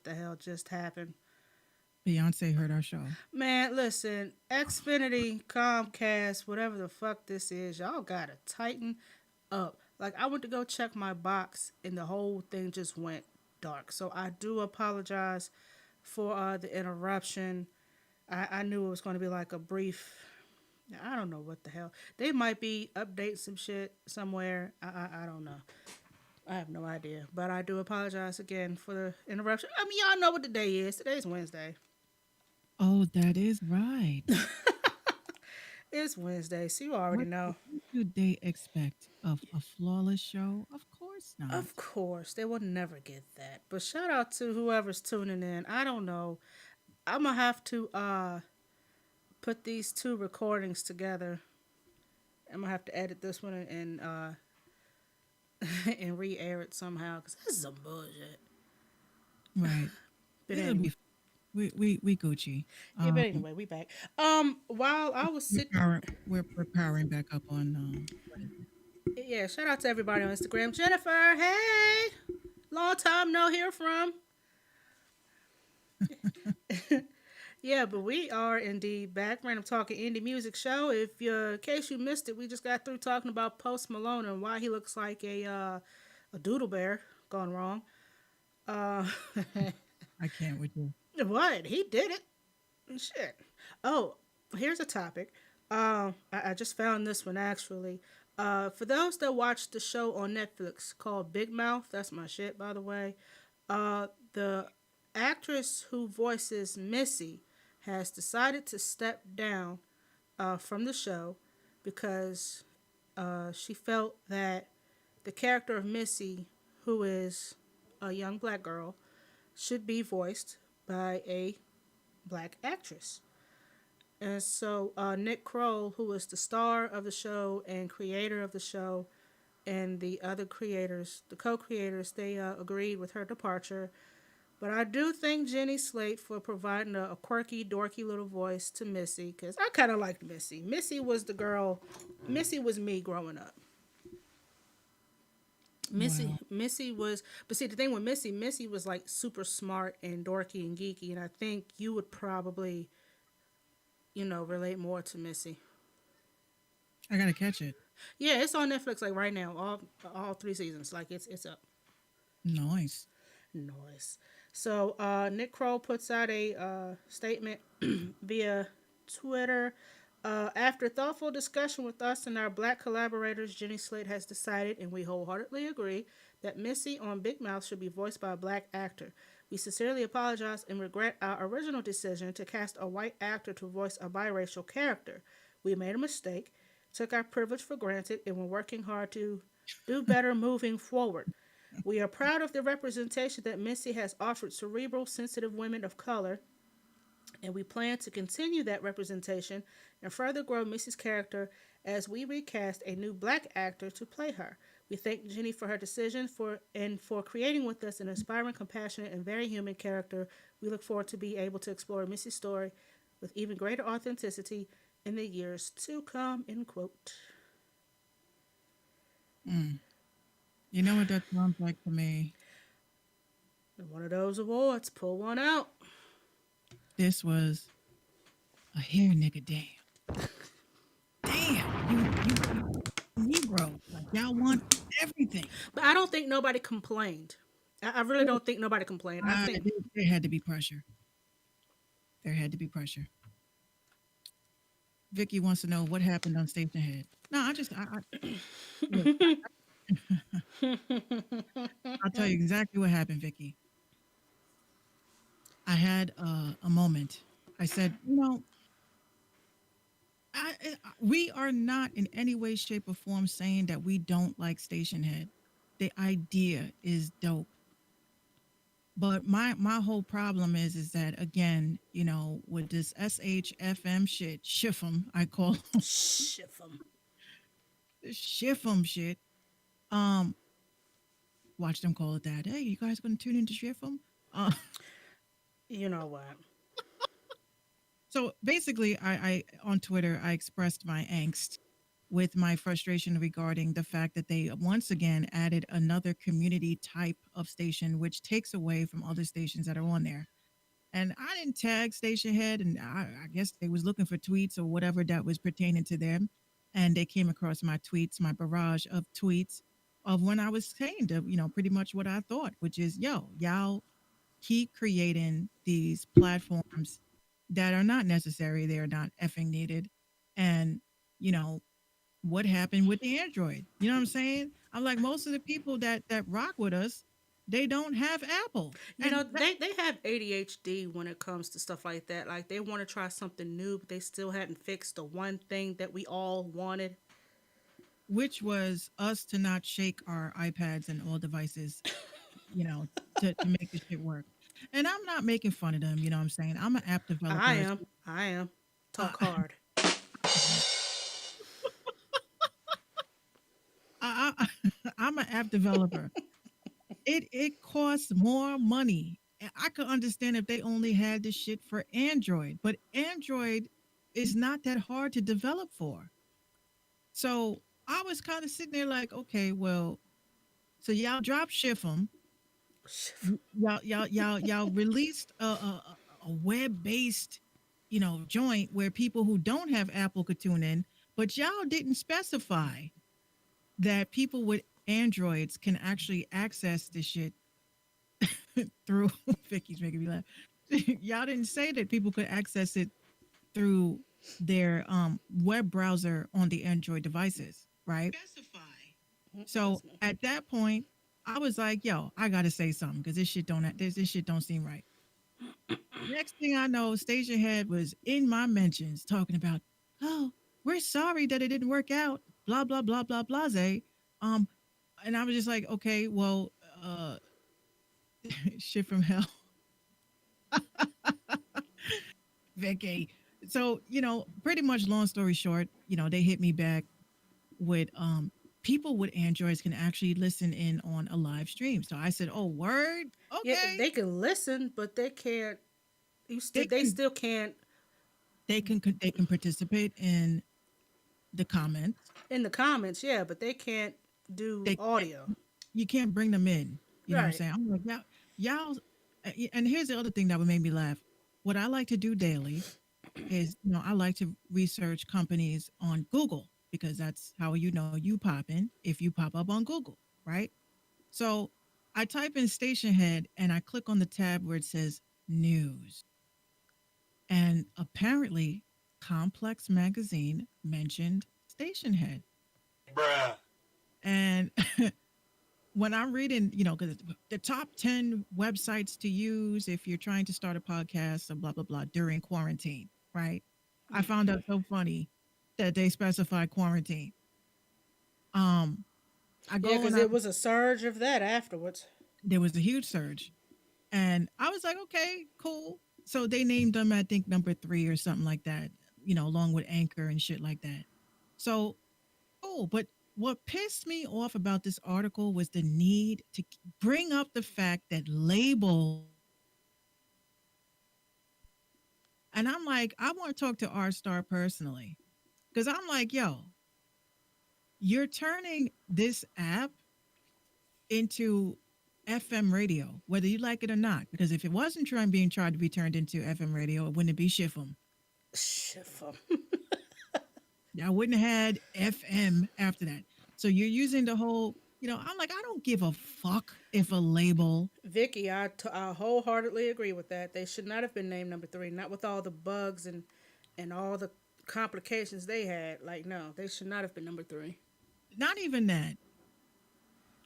what the hell just happened. Beyonce heard our show. Man, listen, Xfinity, Comcast, whatever the fuck this is, y'all gotta tighten up. Like, I went to go check my box and the whole thing just went dark. So I do apologize for the interruption. I knew it was going to be like a brief. I don't know what the hell. They might be updating some shit somewhere. I don't know. I have no idea. But I do apologize again for the interruption. I mean, y'all know what the day is. Today's Wednesday. Oh, that is right. It's Wednesday, so you already What know. should they expect of a flawless show? Of course not. Of course, they will never get that. But shout out to whoever's tuning in. I don't know. I'm gonna have to put these two recordings together. I'm gonna have to edit this one and re-air it somehow because this is some bullshit. Right. But It'll anyway, be we Gucci. yeah. But Um, anyway, we back. While I was we're sitting, we're powering back up on yeah. Shout out to everybody on Instagram. Jennifer, hey, long time no hear from. Yeah, but we are indeed back. Random Talking Indie Music Show. If in case you missed it, we just got through talking about Post Malone and why he looks like a doodle bear gone wrong. Uh, I can't with you. what he did it? Shit. Oh, here's a topic. I just found this one actually. For those that watch the show on Netflix called Big Mouth, that's my shit, by the way. The actress who voices Missy has decided to step down from the show because she felt that the character of Missy, who is a young black girl, should be voiced by a black actress. And so Nick Kroll, who is the star of the show and creator of the show, and the other creators, the co-creators, they agreed with her departure. But I do thank Jenny Slate for providing a quirky, dorky little voice to Missy because I kind of liked Missy. Missy was the girl. Missy was me growing up. Wow. Missy was, but see the thing with Missy, Missy was like super smart and dorky and geeky, and I think you would probably, relate more to Missy. I gotta catch it. Yeah, it's on Netflix like right now, all three seasons. Like it's up. Nice. Noise. So Nick Kroll puts out a statement via Twitter. After thoughtful discussion with us and our black collaborators, Jenny Slate has decided, and we wholeheartedly agree, that Missy on Big Mouth should be voiced by a black actor. We sincerely apologize and regret our original decision to cast a white actor to voice a biracial character. We made a mistake, took our privilege for granted, and we're working hard to do better moving forward. We are proud of the representation that Missy has offered cerebral, sensitive women of color, and we plan to continue that representation and further grow Missy's character as we recast a new black actor to play her. We thank Jenny for her decision for creating with us an inspiring, compassionate, and very human character. We look forward to be able to explore Missy's story with even greater authenticity in the years to come. End quote. Mm. You know what that sounds like to me? And one of those awards, pull one out. This was a hair nigga. Damn. You Negro. Like y'all want everything. But I don't think nobody complained. I really don't think nobody complained. I think There had to be pressure. There had to be pressure. Vicky wants to know what happened on Station Head. No, look. I'll tell you exactly what happened, Vicky. I had a moment. I said, we are not in any way, shape, or form saying that we don't like Station Head. The idea is dope. But my whole problem is that again, with this SHFM shit, shiffum, I call shift them. shiffum shit. Um, Watch them call it that. Hey, you guys gonna tune into shiffum? Uh, You know what? so basically, I on Twitter I expressed my angst with my frustration regarding the fact that they once again added another community type of station, which takes away from other stations that are on there. And I didn't tag station head, and I guess they was looking for tweets or whatever that was pertaining to them, and they came across my tweets, my barrage of tweets of when I was saying to, pretty much what I thought, which is, yo, y'all keep creating these platforms that are not necessary. They are not effing needed. And, you know, what happened with the Android? You know what I'm saying? I'm like, most of the people that rock with us, they don't have Apple. You know, And that, they have ADHD when it comes to stuff like that. Like they want to try something new, but they still hadn't fixed the one thing that we all wanted. which was us to not shake our iPads and all devices, you know, to make this shit work. And I'm not making fun of them, you know what I'm saying? I'm an app I developer. am. I am. I, Talk hard. I'm an app developer. It costs more money. And I could understand if they only had this shit for Android, but Android is not that hard to develop for. So I was kind of sitting there like, okay, well, so y'all drop ship them. Y'all released a web based, joint where people who don't have Apple could tune in, but y'all didn't specify that people with Androids can actually access this shit through Vicky's making me laugh. Y'all didn't say that people could access it through their web browser on the Android devices, right? Specify. So at that point, I was like, "Yo, I gotta say something because this shit don't seem right." Next thing I know, Station Head was in my mentions talking about, "Oh, we're sorry that it didn't work out." Blah blah blah blah blase. Um, and I was just like, "Okay, well, uh, shit from hell, Vicky." So pretty much, long story short, they hit me back with people with Androids can actually listen in on a live stream. So I said, "Oh, word, Yeah, okay." they can listen, but they can't. You They still, they can still can't they can participate in the comments. in the comments. Yeah, but they can't do They audio. You can't bring them in. You know what I'm Right. saying? I'm like, y'all. And here's the other thing that would make me laugh. What I like to do daily is, I like to research companies on Google because that's how you pop in if you pop up on Google, right? So I type in station head and I click on the tab where it says news. And apparently, Complex Magazine mentioned station head. Bruh. And when I'm reading, because the top 10 websites to use if you're trying to start a podcast and blah, blah, blah during quarantine, right? I found out so funny that they specified quarantine. Um, I Yeah, go because and I, it was a surge of that afterwards. there was a huge surge. And I was like, okay, cool. So they named them, I think, number 3 or something like that, along with Anchor and shit like that. So cool. But what pissed me off about this article was the need to bring up the fact that labels. And I'm like, I want to talk to R Star personally because I'm like, yo, you're turning this app into FM radio, whether you like it or not. Because if it wasn't trying being tried to be turned into FM radio, it wouldn't be Shiffum. Shifa. I wouldn't have had FM after that. So you're using the whole, I'm like, I don't give a fuck if a label. Vicky, I wholeheartedly agree with that. They should not have been named number 3. Not with all the bugs and all the complications they had. Like, no, they should not have been number 3 Not even that.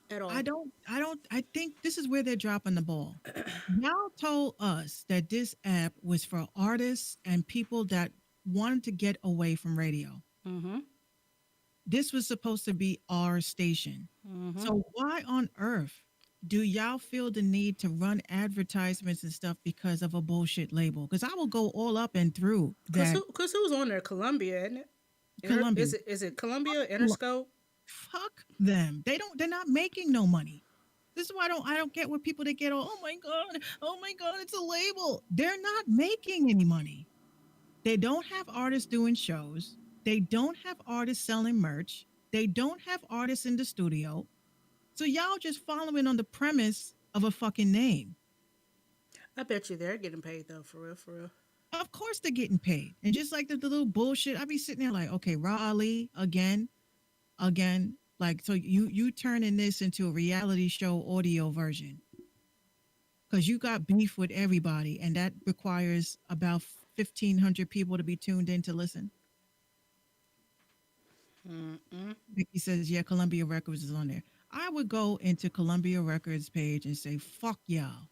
at all. I think this is where they're dropping the ball. Y'all told us that this app was for artists and people that wanted to get away from radio. Mm-hmm. This was supposed to be our station. Mm-hmm. So why on earth do y'all feel the need to run advertisements and stuff because of a bullshit label? Because I will go all up and through that. Cause who's on there? Columbia, isn't it? Columbia. Is it Columbia Interscope? Fuck them. They're not making no money. This is why I don't get where people they get all, oh my god, it's a label. They're not making any money. They don't have artists doing shows. They don't have artists selling merch. They don't have artists in the studio. So y'all just following on the premise of a fucking name. I bet you they're getting paid though, for real, for real. Of course they're getting paid. And just like the little bullshit, I be sitting there like, okay, Ra Ali again. Like, so you turning this into a reality show audio version because you got beef with everybody, and that requires about 1,500 people to be tuned in to listen. Mm-mm. Vicky says, yeah, Columbia Records is on there. I would go into Columbia Records page and say, fuck y'all.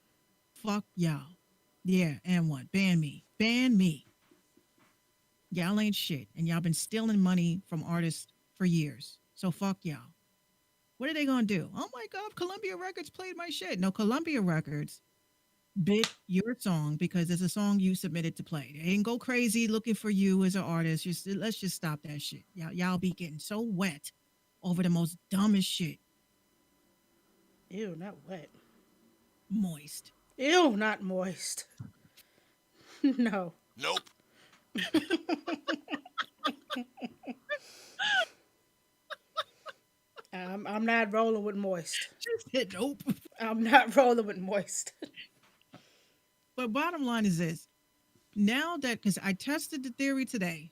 Fuck y'all. Yeah, and what? Ban me. Ban me. Y'all ain't shit. And y'all been stealing money from artists for years. So fuck y'all. What are they gonna do? Oh my God, Columbia Records played my shit. No, Columbia Records bit your song because it's a song you submitted to play. They didn't go crazy looking for you as an artist. Just let's just stop that shit. Y'all be getting so wet over the most dumbest shit. Ew, not wet. Moist. Ew, not moist. No. Nope. I'm not rolling with moist. Just hit nope. I'm not rolling with moist. But bottom line is this. Now that, because I tested the theory today,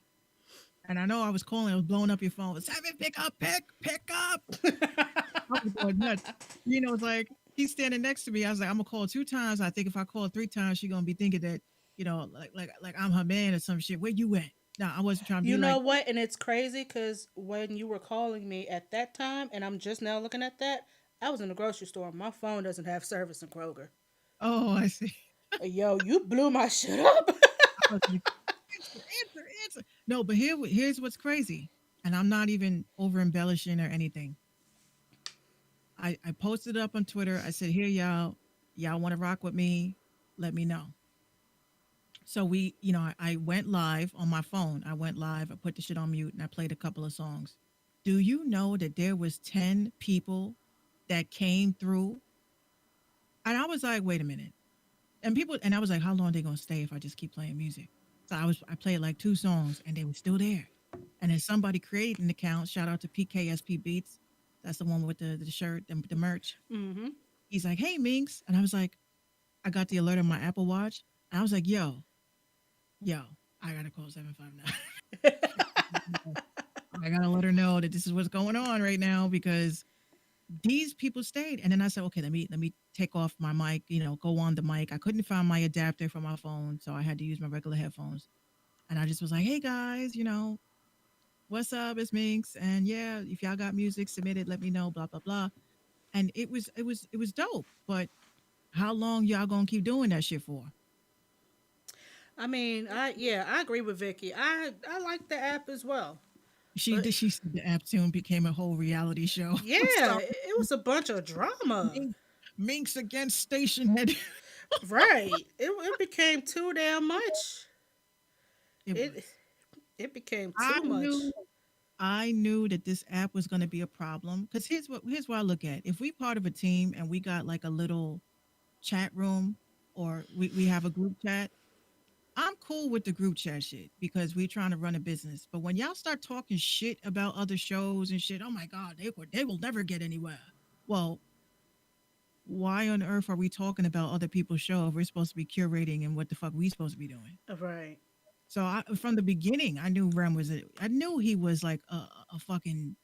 and I know I was calling, I was blowing up your phone. Seven, pick up, pick up. I was going nuts. You know, it's like he's standing next to me. I was like, I'm gonna call 2 times. I think if I call 3 times, she's gonna be thinking that, you know, like I'm her man or some shit. Where you at? No, I wasn't trying to You be know like, what? And it's crazy because when you were calling me at that time, and I'm just now looking at that, I was in the grocery store. My phone doesn't have service in Kroger. oh, I see. Yo, you blew my shit up. I was like, answer. No, but here's what's crazy, and I'm not even over embellishing or anything. I posted it up on Twitter. I said, here, y'all want to rock with me? Let me know. So we, you know, I went live on my phone. I went live. I put the shit on mute and I played a couple of songs. Do you know that there was 10 people that came through? And I was like, wait a minute. And I was like, how long are they gonna stay if I just keep playing music? So I played like 2 songs and they were still there. And then somebody created an account. Shout out to PKSP Beats. That's the one with the shirt, the merch. Mm-hmm. He's like, hey Minx. And I was like, I got the alert on my Apple Watch. And I was like, yo, I gotta call 759. I gotta let her know that this is what's going on right now because these people stayed. And then I said, okay, let me take off my mic, you know, go on the mic. I couldn't find my adapter for my phone, so I had to use my regular headphones. And I just was like, hey guys, you know, what's up? It's Minx. And yeah, if y'all got music, submit it, let me know, blah, blah, blah. And it was dope. But how long y'all gonna keep doing that shit for? I mean, I agree with Vicky. I like the app as well, but She said the app soon became a whole reality show. yeah, Stop. it was a bunch of drama. Minx against station head. Right. It became too damn much. It It was. it became I too much. knew I knew that this app was going to be a problem because here's what I look at. If we part of a team and we got like a little chat room or we have a group chat, I'm cool with the group chat shit because we trying to run a business. But when y'all start talking shit about other shows and shit, oh my god, they will never get anywhere. Well, why on earth are we talking about other people's show if we're supposed to be curating and what the fuck we supposed to be doing? Right. So from the beginning, I knew Rem I knew he was like a fucking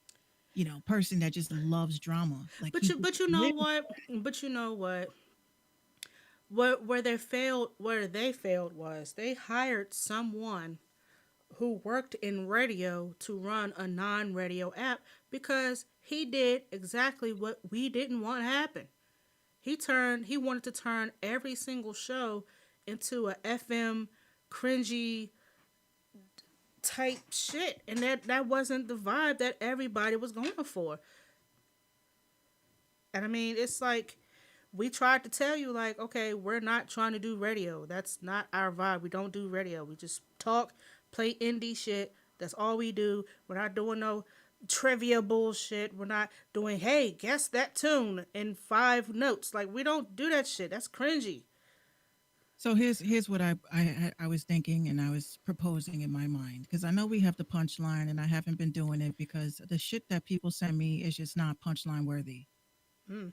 person that just loves drama. Like But he you know really, what? But you know what? Where they failed was they hired someone who worked in radio to run a non-radio app because he did exactly what we didn't want to happen. He wanted to turn every single show into a FM cringy type shit, and that wasn't the vibe that everybody was going for. And I mean, it's like we tried to tell you, like, okay, we're not trying to do radio. That's not our vibe. We don't do radio. We just talk, play indie shit. That's all we do. We're not doing no trivia bullshit. We're not doing, hey, guess that tune in 5 notes. Like, we don't do that shit. That's cringy. So here's what I was thinking and I was proposing in my mind because I know we have the punchline and I haven't been doing it because the shit that people send me is just not punchline worthy. Mm.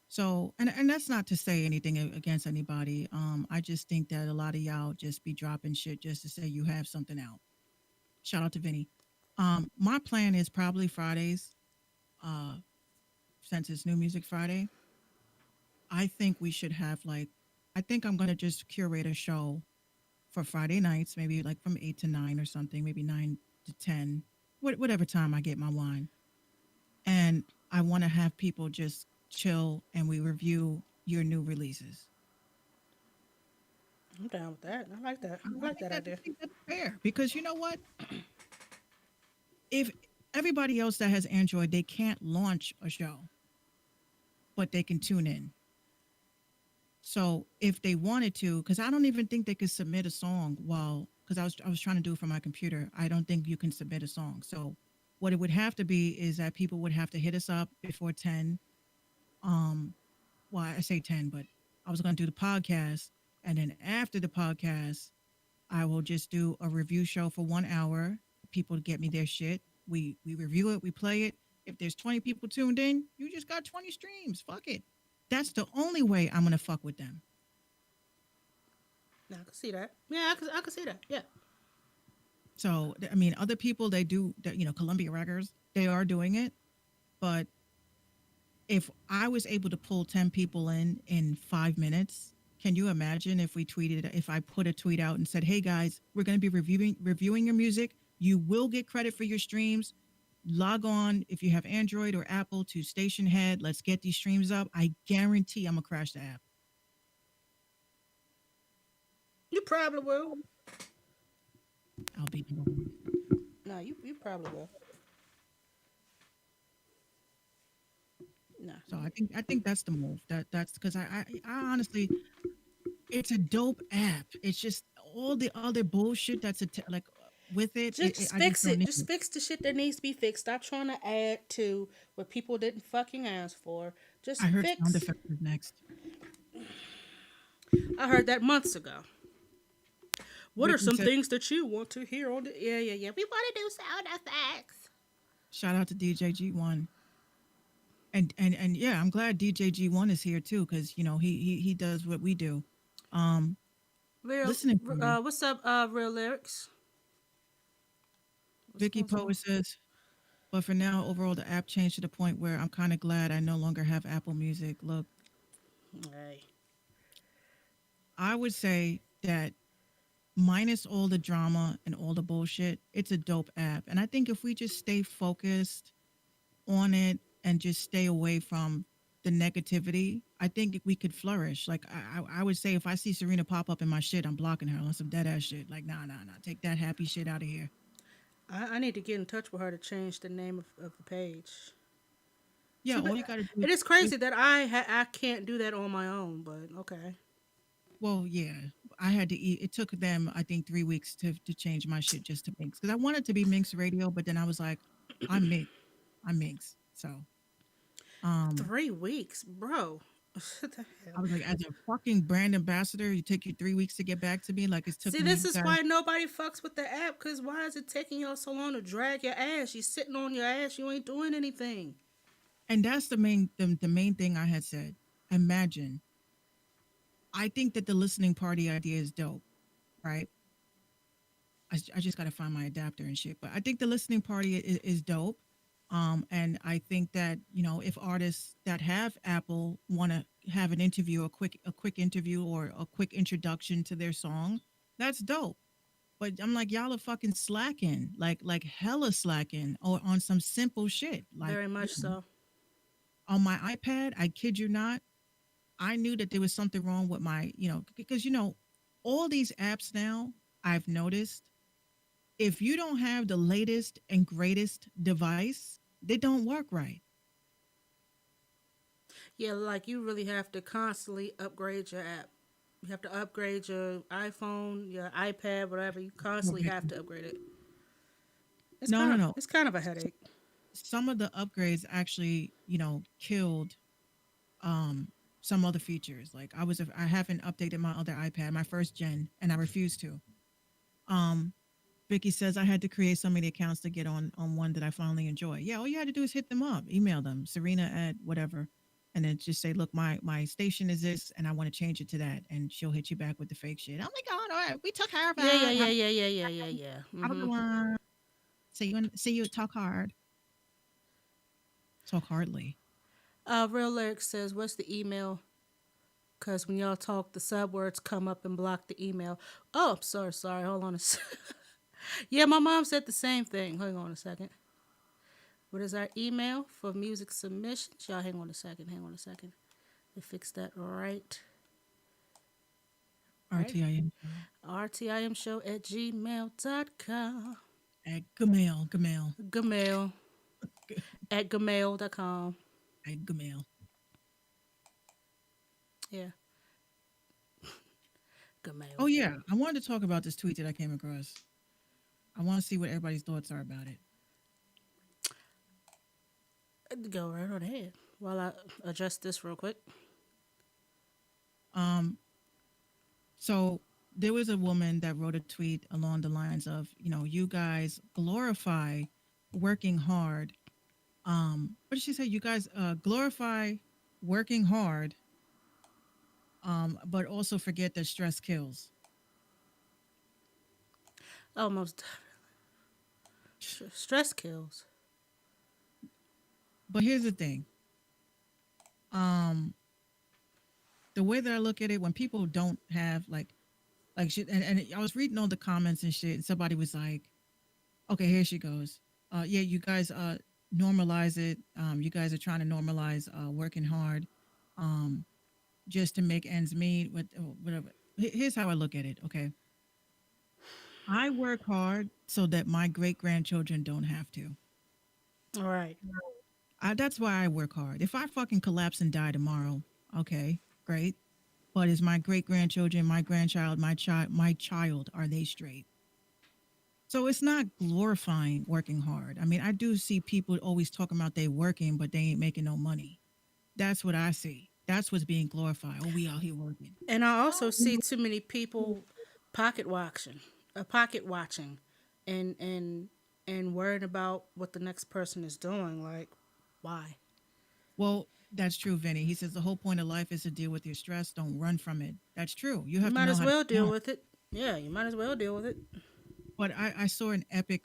So and that's not to say anything against anybody. I just think that a lot of y'all just be dropping shit just to say you have something out. Shout out to Vinny. My plan is probably Fridays. Uh, since it's New Music Friday, I think we should have like, I think I'm gonna just curate a show for Friday nights, maybe like from 8 to 9 or something, maybe 9 to 10, whatever time I get my wine. And I want to have people just chill and we review your new releases. I'm down with that. I like that. I I like think that that I idea. think that's fair because you know what? If everybody else that has Android, they can't launch a show, but they can tune in. So if they wanted to, because I don't even think they could submit a song while, because I was trying to do it from my computer. I don't think you can submit a song. So what it would have to be is that people would have to hit us up before 10. Um, well, I say 10, but I was going to do the podcast, and then after the podcast, I will just do a review show for 1 hour. People get me their shit. We review it, we play it. If there's 20 people tuned in, you just got 20 streams. Fuck it. That's the only way I'm gonna fuck with them. Now I can see that. Yeah, I can see that. Yeah. So I mean, other people they do, Columbia Records, they are doing it. But if I was able to pull 10 people in 5 minutes, can you imagine if we tweeted, if I put a tweet out and said, "Hey guys, we're going to be reviewing your music. You will get credit for your streams. Log on if you have Android or Apple to Station Head. Let's get these streams up. I guarantee I'm gonna crash the app. You probably will. I'll be number one." No, you probably will. No. So I think that's the move. That's because I honestly, it's a dope app. It's just all the other bullshit that's like with it, Just I just fix don't it. need Just it. fix the shit that needs to be fixed. Stop trying to add to what people didn't fucking ask for. Just I heard sound fix. effects is next. I heard that months ago. What are Ricky some said, things that you want to hear on the? Yeah, yeah, yeah. We want to do sound effects. "Shout out to DJ G1." And yeah, I'm glad DJ G1 is here too because he does what we do. Um, Real. Listening party. What's up? Real lyrics. What's Vicky going on? Poe says, but for now, overall, the app changed to the point where I'm kind of glad I no longer have Apple Music. Look, Hey. I would say that minus all the drama and all the bullshit, it's a dope app. And I think if we just stay focused on it and just stay away from the negativity, I think we could flourish. Like I would say, if I see Serena pop up in my shit, I'm blocking her on some dead ass shit. Like nah, take that happy shit out of here. I need to get in touch with her to change the name of the page. Yeah, Too all bad. you got to do It is is crazy that I can't do that on my own, but okay. well, yeah. I had to eat. It took them, I think, 3 weeks to change my shit just to Minx because I wanted to be Minx Radio, but then I was like, I'm Minx. I'm Minx. So, um, 3 weeks, bro. What the I hell? was like, as a fucking brand ambassador, you take you 3 weeks to get back to me. Like it's took See, me this you is guys, why nobody fucks with the app. Cause why is it taking y'all so long to drag your ass? You sitting on your ass. You ain't doing anything. and that's the main thing I had said. Imagine. I think that the listening party idea is dope, right? I just got to find my adapter and shit. But I think the listening party is dope. And I think that if artists that have Apple want to have an interview, a quick interview or a quick introduction to their song, that's dope. But I'm like, y'all are fucking slacking, like hella slacking, or on some simple shit. Like Very much so. on my iPad, I kid you not, I knew that there was something wrong with my, because all these apps now, I've noticed if you don't have the latest and greatest device, they don't work right. Yeah, like you really have to constantly upgrade your app. You have to upgrade your iPhone, your iPad, whatever. You constantly Right. have to upgrade it. No, no, no. It's kind of a S- headache. Some of the upgrades actually, killed. some other features. Like I haven't updated my other iPad, my first gen, and I refuse to. Um, Vicky says I had to create so many accounts to get on one that I finally enjoy. Yeah, all you had to do is hit them up, email them, Serena at whatever, and then just say, look, my station is this, and I want to change it to that, and she'll hit you back with the fake shit. Oh my god, all right, we took care of Yeah, yeah, that. yeah, yeah, yeah, yeah, yeah, yeah. Have a Mm-hmm. good one. See you. Talk hard. Talk hardly. Real Lyric says, "What's the email? Because when y'all talk, the subwords come up and block the email." Oh, I'm sorry, sorry. Hold on a second. Yeah, my mom said the same thing. Hang on a second. What is our email for music submissions? Y'all, hang on a second. Hang on a second. They fix that right. Right. RTIM show RTIMshow at gmail.com. at Gmail. Gmail at gmail.com. At Gmail. Yeah, Oh Gmail. yeah, I wanted to talk about this tweet that I came across. I want to see what everybody's thoughts are about it. Go right on ahead while I adjust this real quick. Um, so there was a woman that wrote a tweet along the lines of, you guys glorify working hard. What did she say? You guys glorify working hard, but also forget that stress kills. Almost stress kills. But here's the thing. Um, the way that I look at it, when people don't have like shit, and I was reading all the comments and shit, and somebody was like, okay, here she goes. Yeah, you guys normalize it. You guys are trying to normalize working hard, um, just to make ends meet. With whatever. Here's how I look at it. Okay, I work hard so that my great grandchildren don't have to. All right. That's why I work hard. If I fucking collapse and die tomorrow, okay, great. But is my great grandchildren, my grandchild, my child, are they straight? So it's not glorifying working hard. I mean, I do see people always talking about they working, but they ain't making no money. That's what I see. That's what's being glorified. Oh, we out here working. And I also see too many people pocket watching, and and worrying about what the next person is doing. Like, why? Well, that's true, Vinny. He says the whole point of life is to deal with your stress. Don't run from it. That's true. You You have to might know as how to well deal balance. with it. Yeah, you might as well deal with it. But I saw an epic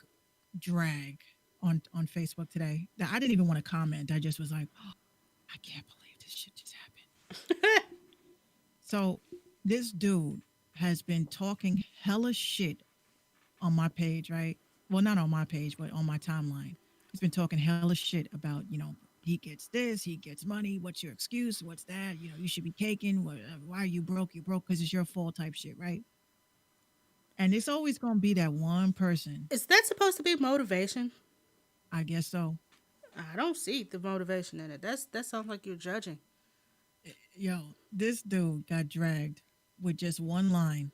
drag on Facebook today that I didn't even want to comment. I just was like, oh, I can't believe this shit just happened. So this dude has been talking hella shit on my page, right? Well, not on my page, but on my timeline. He's been talking hella shit about, he gets this, he gets money. What's your excuse? What's that? You should be caking. Why are you broke? You're broke because it's your fault type shit, right? And it's always going to be that one person. Is that supposed to be motivation? I guess so. I don't see the motivation in it. That sounds like you're judging. Yo, this dude got dragged with just one line.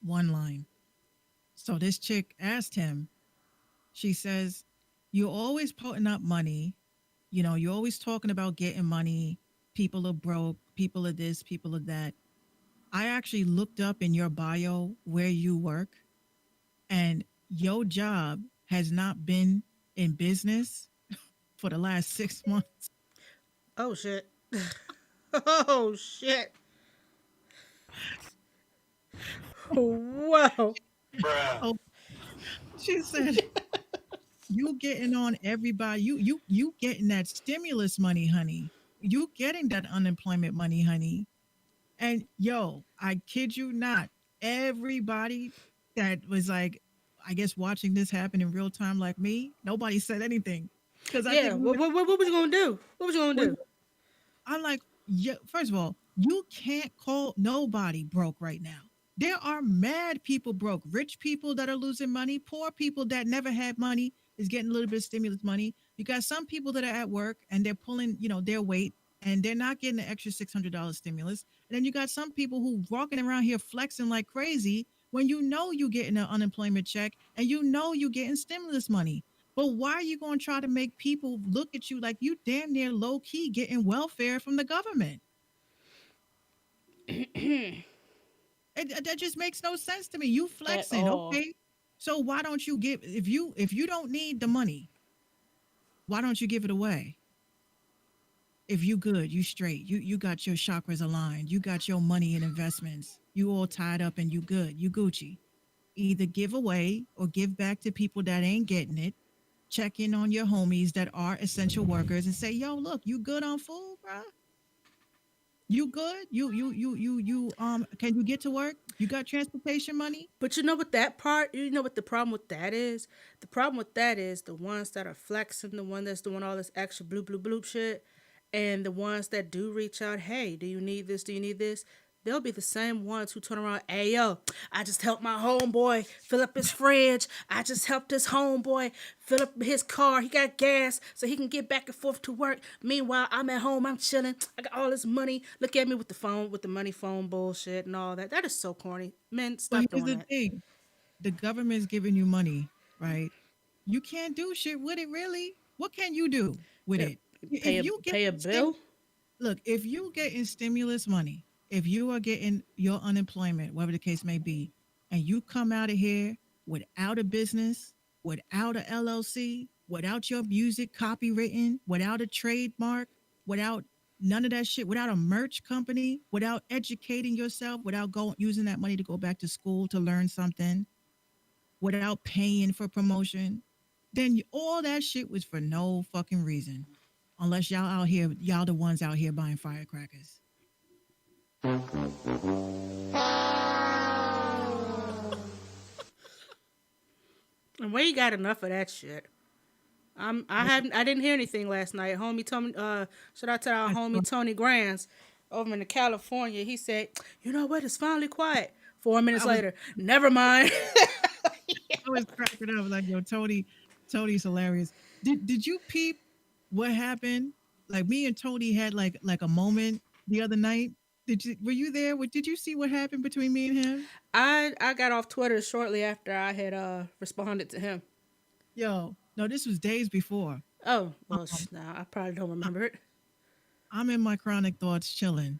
One line. So this chick asked him, she says, you're always putting up money. You're always talking about getting money. People are broke. People are this, people are that. I actually looked up in your bio where you work, and your job has not been in business for the last 6 months. Oh shit. Oh shit. Whoa. Oh, she said, you getting on everybody. You getting that stimulus money, honey. You getting that unemployment money, honey. And yo, I kid you not, everybody that was like, I guess watching this happen in real time like me, nobody said anything. Because I Yeah. think What was you gonna do? What was you gonna we do? I'm like, yeah, first of all, you can't call nobody broke right now. There are mad people broke, rich people that are losing money, poor people that never had money is getting a little bit of stimulus money. You got some people that are at work and they're pulling, their weight and they're not getting an extra $600 stimulus. And then you got some people who walking around here flexing like crazy when you're getting an unemployment check and you're getting stimulus money. But why are you going to try to make people look at you like you damn near low key getting welfare from the government? That just makes no sense to me. You At flexing, all. okay? So why don't you give if you don't need the money, why don't you give it away? If you good, you straight, you got your chakras aligned, you got your money and investments, you all tied up and you good, you Gucci. Either give away or give back to people that ain't getting it. Check in on your homies that are essential workers and say, yo, look, you good on food, bruh? You good? You can you get to work? You got transportation money? But you know what that part, you know what the problem with that is? The problem with that is the ones that are flexing, the one that's doing all this extra bloop bloop bloop shit, and the ones that do reach out, hey, do you need this? Do you need this? They'll be the same ones who turn around, hey yo, I just helped my homeboy fill up his fridge. I just helped his homeboy fill up his car. He got gas so he can get back and forth to work. Meanwhile, I'm at home, I'm chilling. I got all this money. Look at me with the phone, with the money phone bullshit and all that. That is so corny. Men, But stop here's doing the that. thing. The government's giving you money, right? You can't do shit with it really. What can you do with Yeah, it? If you get pay a bill. look, if you getting stimulus money, if you are getting your unemployment, whatever the case may be, and you come out of here without a business, without a LLC, without your music copywritten, without a trademark, without none of that shit, without a merch company, without educating yourself, without going using that money to go back to school to learn something, without paying for promotion, then all that shit was for no fucking reason. Unless y'all out here, y'all the ones out here buying firecrackers. And we got enough of that shit. I didn't hear anything last night. Homie Tony, shout out to our I homie thought Tony Grands over in California. He said, you know what? It's finally quiet. 4 minutes I was later, never mind. I was cracking up like yo, Tony's hilarious. Did you peep what happened? Like me and Tony had like a moment the other night. Were you there? Did you see what happened between me and him? I got off Twitter shortly after I had responded to him. Yo, no, this was days before. Oh well, Um, nah, I probably don't I- remember it. I'm in my chronic thoughts chilling,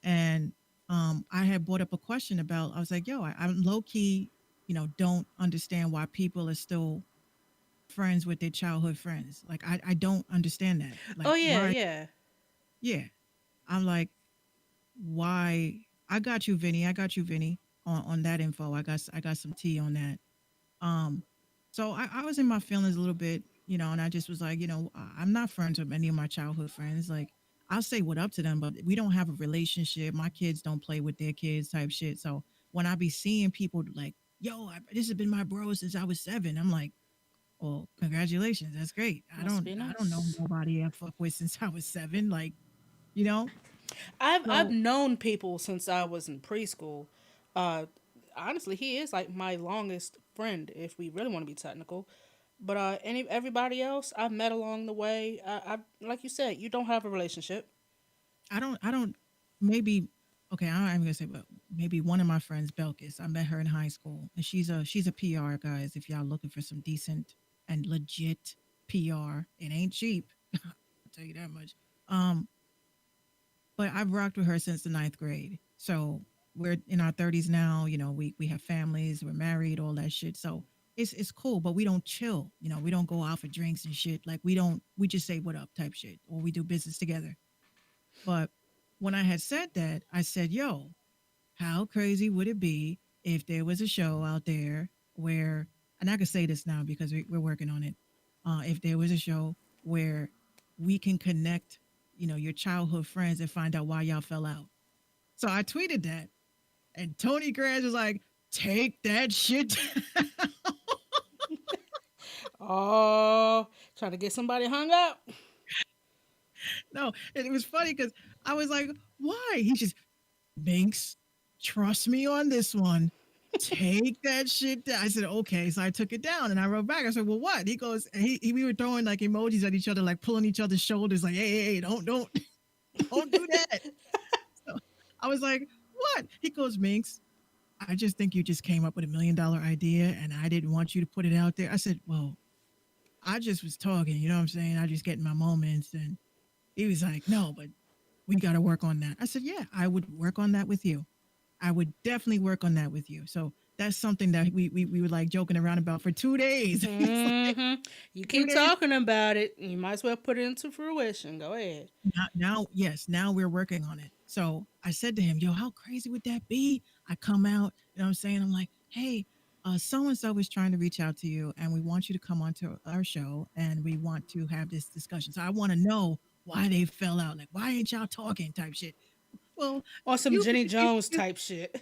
and I had brought up a question about. I was like, yo, I'm low key, don't understand why people are still friends with their childhood friends. Like I don't understand that. Oh Like yeah, why? yeah. Yeah, I'm like, why? I got you, Vinny. I got you, Vinny. On that info, I got some tea on that. Um, so I was in my feelings a little bit, and I just was like, I'm not friends with any of my childhood friends. Like I'll say what up to them, but we don't have a relationship. My kids don't play with their kids, type shit. So when I be seeing people like, yo, this has been my bro since I was 7, I'm like, well, congratulations, that's great. I Must don't be I don't know nice. nobody I fuck with since I was 7, like you know. I've So known people since I was in preschool. Uh, Honestly, he is like my longest friend, if we really want to be technical. But everybody else I've met along the way. I like you said, you don't have a relationship. I don't maybe okay, I'm not even gonna say, but maybe one of my friends, Belkis, I met her in high school, and she's a PR, guys. If y'all looking for some decent and legit PR, it ain't cheap. I'll tell you that much. Um, but I've rocked with her since the ninth grade. So we're in our 30s now. We have families, we're married, all that shit. So it's cool, but we don't chill. We don't go out for drinks and shit. Like we just say what up type shit, or we do business together. But when I had said that, I said, yo, how crazy would it be if there was a show out there where, and I can say this now because we're working on it. If there was a show where we can connect, your childhood friends and find out why y'all fell out. So I tweeted that, and Tony Granz was like, take that shit. Oh, trying to get somebody hung up. No, and it was funny because I was like, why? He just, Binks, trust me on this one. Take that shit down. I said, okay. So I took it down and I wrote back. I said, well, what? He goes, we were throwing like emojis at each other, like pulling each other's shoulders, like, hey, don't, don't do that. So I was like, what? He goes, Minx, I just think you just came up with $1 million idea and I didn't want you to put it out there. I said, well, I just was talking, you know what I'm saying? I just getting my moments. And he was like, no, but we got to work on that. I said, yeah, I would work on that with you. I would definitely work on that with you. So that's something that we were like joking around about for 2 days. It's like Mm-hmm. You 2 keep days. talking about it, you might as well put it into fruition. Go ahead. Now, yes, now we're working on it. So I said to him, yo, how crazy would that be? I come out, you know what I'm saying? I'm like, hey, so and so is trying to reach out to you, and we want you to come onto our show, and we want to have this discussion. So I want to know why they fell out. Like, why ain't y'all talking type shit? Well, On some you Jenny made me Jones feel, type shit.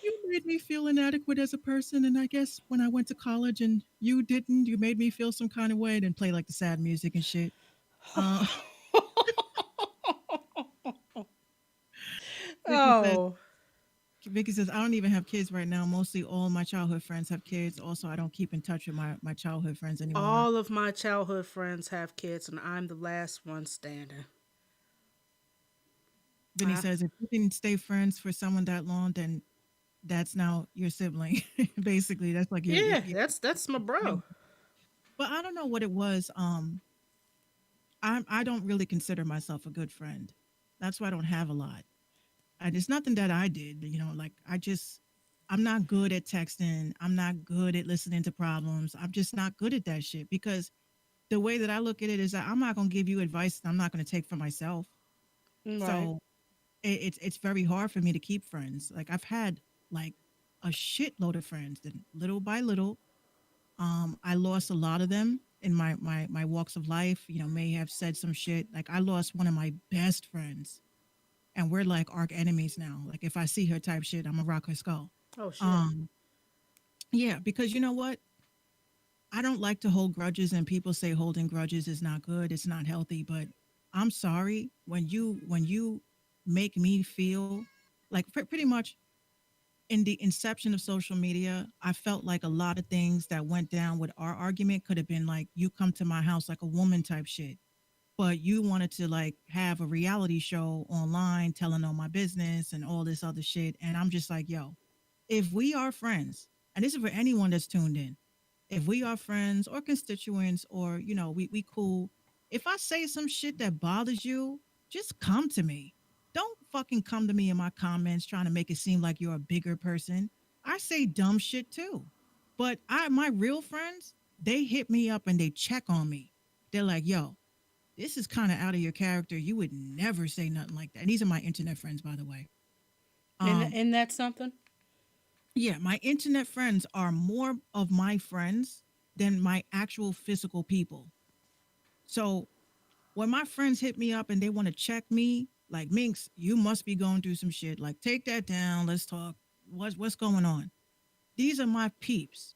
you made me feel inadequate as a person, and I guess when I went to college and you didn't, you made me feel some kind of way, and play like the sad music and shit. Uh, Vicky says, Oh, Vicky says, I don't even have kids right now. Mostly all my childhood friends have kids. Also, I don't keep in touch with my childhood friends anymore. all of my childhood friends have kids, and I'm the last one standing. Vinny I, says, if you can stay friends for someone that long, then that's now your sibling. Basically, that's like yeah, that's my bro. but I don't know what it was. I don't really consider myself a good friend. That's why I don't have a lot. And it's nothing that I did, like I'm not good at texting. I'm not good at listening to problems. I'm just not good at that shit because the way that I look at it is that I'm not going to give you advice that I'm not going to take for myself. Right. So it's very hard for me to keep friends. Like I've had like a shitload of friends, and little by little, I lost a lot of them in my walks of life. May have said some shit. Like I lost one of my best friends, and we're like arch enemies now. Like if I see her type shit, I'm gonna rock her skull. Oh shit. Um, yeah, because you know what? I don't like to hold grudges, and people say holding grudges is not good. It's not healthy. But I'm sorry when you make me feel like pretty much in the inception of social media, I felt like a lot of things that went down with our argument could have been like you come to my house like a woman type shit, but you wanted to like have a reality show online telling all my business and all this other shit, and I'm just like, yo, if we are friends, and this is for anyone that's tuned in, if we are friends or constituents or we cool, if I say some shit that bothers you, just come to me. Don't fucking come to me in my comments trying to make it seem like you're a bigger person. I say dumb shit too, but my real friends, they hit me up and they check on me. They're like, yo, this is kind of out of your character. You would never say nothing like that. And these are my internet friends, by the way. And um and that's something. yeah, my internet friends are more of my friends than my actual physical people. So when my friends hit me up and they want to check me, like, Minx, you must be going through some shit. Like, take that down. Let's talk. What's going on? These are my peeps.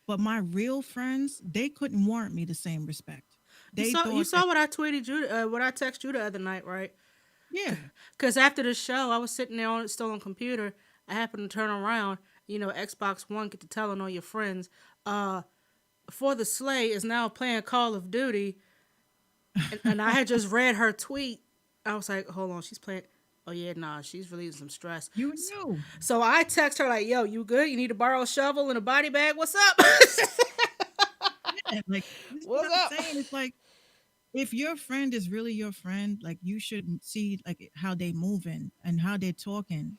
But my real friends, they couldn't warrant me the same respect. You They saw you thought that, saw what I tweeted you, what I texted you the other night, right? yeah, Because after the show, I was sitting there on still on computer. I happened to turn around. Xbox One get to telling all your friends. Uh, For the Slay is now playing Call of Duty, and I had just read her tweet. I was like, hold on, she's playing. Oh yeah, nah, she's relieving some stress. you So, knew. so I text her like, "Yo, you good? You need to borrow a shovel and a body bag? What's up? Yeah, like, this is what What's I'm up?" saying. It's like, if your friend is really your friend, like you should see like how they moving and how they're talking.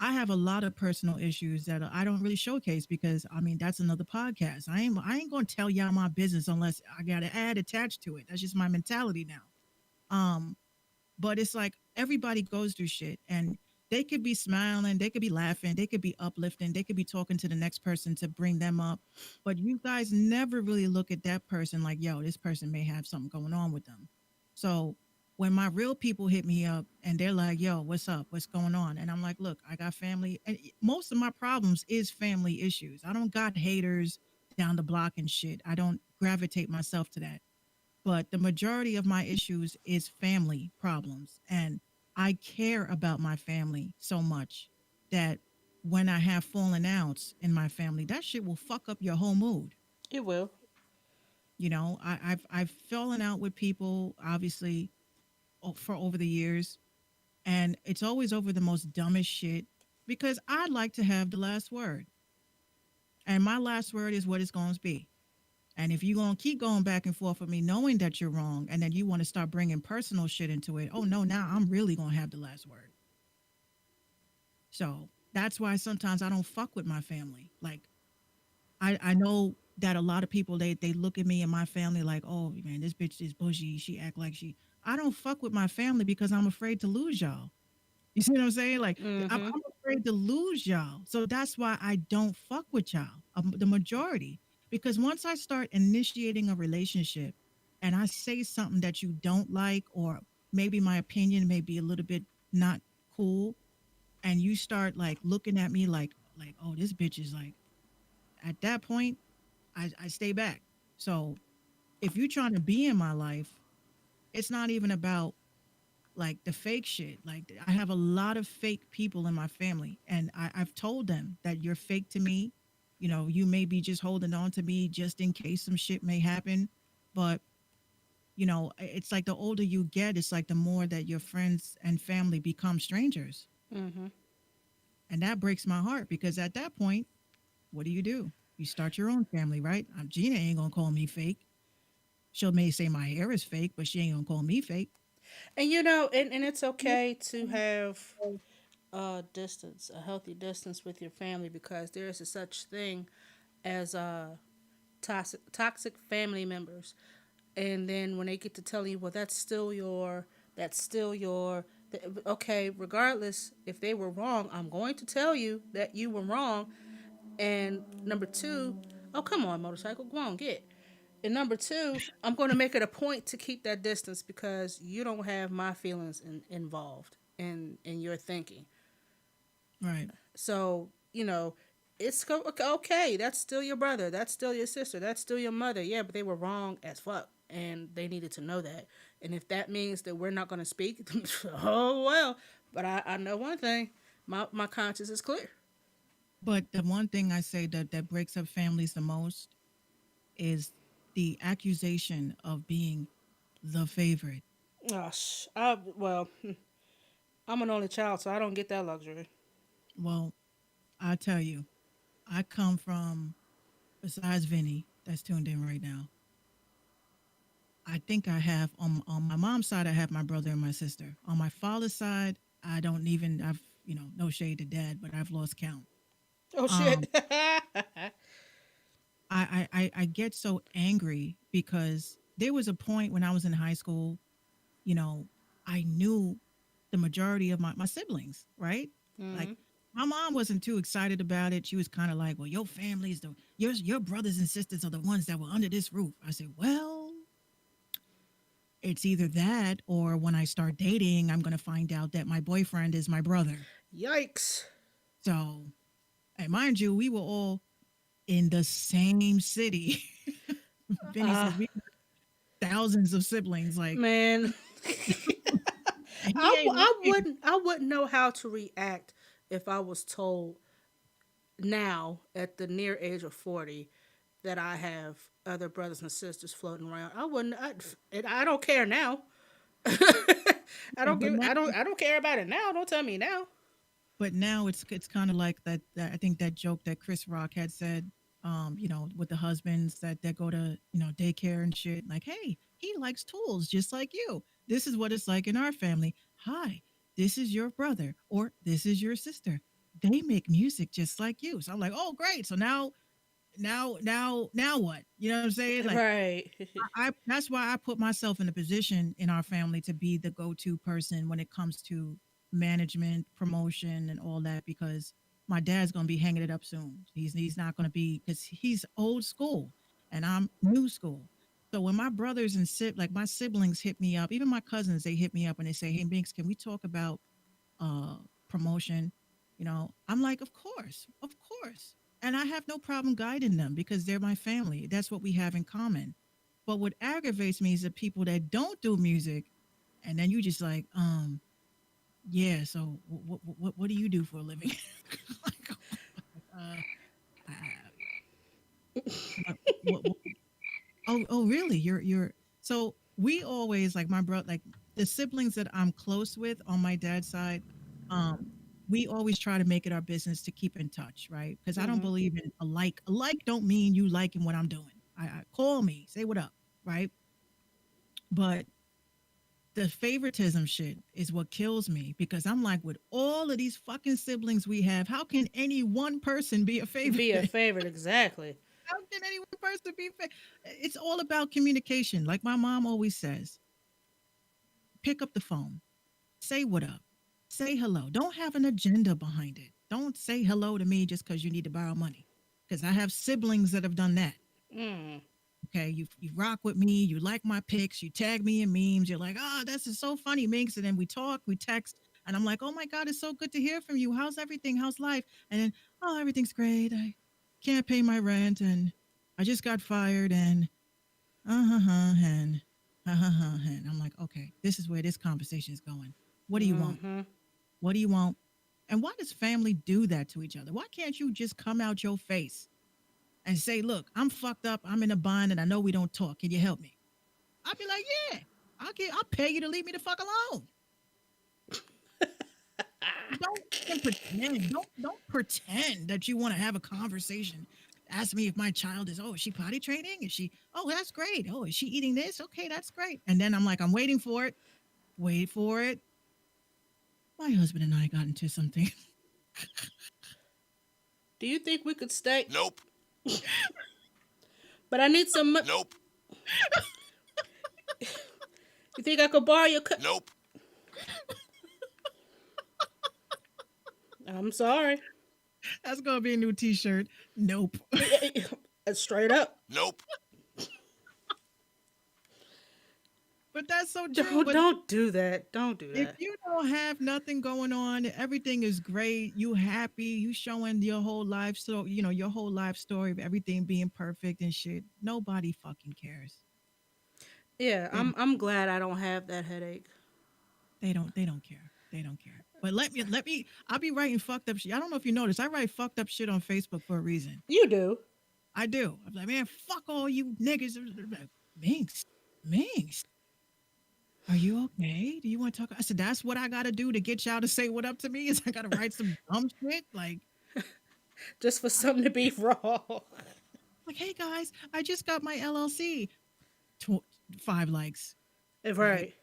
I have a lot of personal issues that I don't really showcase because I mean that's another podcast. I ain't gonna tell y'all my business unless I got an ad attached to it. That's just my mentality now. Um, but it's like everybody goes through shit and they could be smiling, they could be laughing, they could be uplifting, they could be talking to the next person to bring them up. But you guys never really look at that person like, yo, this person may have something going on with them. So when my real people hit me up and they're like, yo, what's up? What's going on? And I'm like, look, I got family. And most of my problems is family issues. I don't got haters down the block and shit. I don't gravitate myself to that, but the majority of my issues is family problems, and I care about my family so much that when I have fallen outs in my family, that shit will fuck up your whole mood. It will. I've fallen out with people obviously for over the years, and it's always over the most dumbest shit because I like to have the last word, and my last word is what it's going to be. And if you're going to keep going back and forth with me knowing that you're wrong and then you want to start bringing personal shit into it, oh no, now I'm really going to have the last word. So that's why sometimes I don't fuck with my family. Like, I know that a lot of people, they look at me and my family like, oh man, this bitch is bushy. She act like she. I don't fuck with my family because I'm afraid to lose y'all. You see what I'm saying? Like, Mm-hmm. I'm afraid to lose y'all. So that's why I don't fuck with y'all, the majority. Because once I start initiating a relationship and I say something that you don't like, or maybe my opinion may be a little bit not cool, and you start like looking at me like, oh, this bitch is like, at that point, I stay back. So if you're trying to be in my life, it's not even about like the fake shit. Like I have a lot of fake people in my family, and I've told them that you're fake to me. You know, you may be just holding on to me just in case some shit may happen. But it's like the older you get, it's like the more that your friends and family become strangers, Mm-hmm. and that breaks my heart because at that point, what do? You start your own family, right? Gina ain't gonna call me fake. She'll may say my hair is fake, but she ain't gonna call me fake. And and it's okay to have distance, a healthy distance with your family, because there is a such thing as toxic family members. And then when they get to telling you, well, that's still your, okay, regardless if they were wrong, I'm going to tell you that you were wrong. And number two, oh, come on, motorcycle, go on, get. And number two, I'm going to make it a point to keep that distance because you don't have my feelings involved in your thinking. Right. So, it's okay. That's still your brother. That's still your sister. That's still your mother. Yeah, but they were wrong as fuck. And they needed to know that. And if that means that we're not going to speak, oh well. But I know one thing, my conscience is clear. But the one thing I say that breaks up families the most is the accusation of being the favorite. Gosh, well, I'm an only child, so I don't get that luxury. Well, I tell you, I come from, besides Vinny, that's tuned in right now. I think I have on my mom's side, I have my brother and my sister. On my father's side, I don't even. I've no shade to dad, but I've lost count. Oh Um, shit. I get so angry because there was a point when I was in high school. You know, I knew the majority of my siblings, right? Like Hmm. my mom wasn't too excited about it. She was kind of like, "Well, your family is the your brothers and sisters are the ones that were under this roof." I said, "Well, it's either that or when I start dating, I'm going to find out that my boyfriend is my brother." Yikes. So, and mind you, we were all in the same city. Vinny Uh says we have thousands of siblings. Like, man. and he ain't lying. I wouldn't know how to react if I was told now at the near age of 40 that I have other brothers and sisters floating around. I wouldn't. I don't care now. But now, I don't care about it now. Don't tell me now. it's kind of like that. I think that joke that Chris Rock had said, with the husbands that go to daycare and shit. Like, hey, he likes tools just like you. This is what it's like in our family. Hi, this is your brother or this is your sister. They make music just like you. So I'm like, oh, great. So now what? You know what I'm saying? Like, Right. I that's why I put myself in a position in our family to be the go-to person when it comes to management, promotion, and all that because my dad's gonna be hanging it up soon. He's not gonna be because he's old school and I'm new school. So when my brothers and like my siblings hit me up, even my cousins, they hit me up and they say, "Hey, Binks, can we talk about uh promotion?" I'm like, of course. And I have no problem guiding them because they're my family. That's what we have in common. But what aggravates me is the people that don't do music, and then you just like, yeah. So what do you do for a living? Like, uh, uh, what, oh really? You're so we always like my brother, like the siblings that I'm close with on my dad's side. Um, we always try to make it our business to keep in touch, right? Because I don't Hmm. believe in a like. A like don't mean you liking what I'm doing. I call me, say what up, right? But the favoritism shit is what kills me because I'm like, with all of these fucking siblings we have, how can any one person be a Be a favorite? favorite, exactly. How can any one person be? It's all about communication. Like my mom always says, pick up the phone, say what up, say hello. Don't have an agenda behind it. Don't say hello to me just because you need to borrow money. Because I have siblings that have done that. Mm. Okay, you rock with me, you like my pics, you tag me in memes, you're like, oh, this is so funny, Minx. And then we talk, we text, and I'm like, oh my God, it's so good to hear from you. How's everything? How's life? And then, oh, everything's great. I can't pay my rent, and I just got fired, and and and I'm like, okay, this is where this conversation is going. What do you want? Mm-hmm. What do you want? And why does family do that to each other? Why can't you just come out your face and say, look, I'm fucked up, I'm in a bind, and I know we don't talk. Can you help me? I'll be like, yeah, I'll pay you to leave me the fuck alone. Don't even pretend. Don't pretend that you want to have a conversation. Ask me if my child is she potty training? Is she, oh, that's great. Oh, is she eating this? Okay, that's great. And then I'm like, I'm waiting for it. Wait for it. My husband and I got into something. Do you think we could stay? Nope. But I need some. Nope. You think I could borrow your? Nope. I'm sorry. That's gonna be a new T-shirt. Nope. Straight up. Nope. But that's so true. Don't But don't do that. Don't do if that. you don't have nothing going on, everything is great. You happy. You showing your whole life, so your whole life story of everything being perfect and shit. Nobody fucking cares. Yeah, They I'm glad I don't have that headache. they don't care. They don't care. But let me. I'll be writing fucked up shit. I don't know if you noticed. I write fucked up shit on Facebook for a reason. You do. I do. I'm like, man, fuck all you niggas. Minx, Minx. Are you okay? Do you want to talk? I said, that's what I got to do to get y'all to say what up to me is I got to write some dumb shit. Just for something to be wrong. Hey guys, I just got my LLC. 5 likes. Right.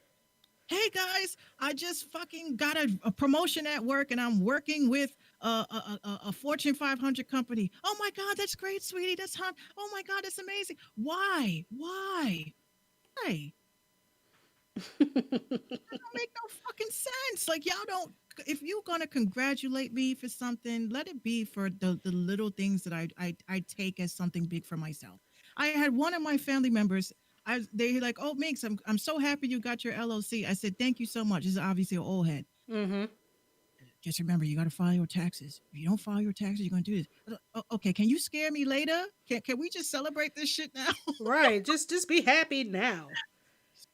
Hey guys, I just fucking got a promotion at work and I'm working with a Fortune 500 company. Oh my God, that's great, sweetie. That's hot. Oh my God, that's amazing. Why? Why? Why? That don't make no fucking sense. Like, y'all don't. If you're gonna congratulate me for something, let it be for the little things that I take as something big for myself. I had one of my family members. They like, oh Minx, I'm so happy you got your LLC. I said, thank you so much. This is obviously an old head. Mm-hmm. Just remember, you got to file your taxes. If you don't file your taxes, you're gonna do this. Okay, can you scare me later? Can we just celebrate this shit now? Right. Just be happy now.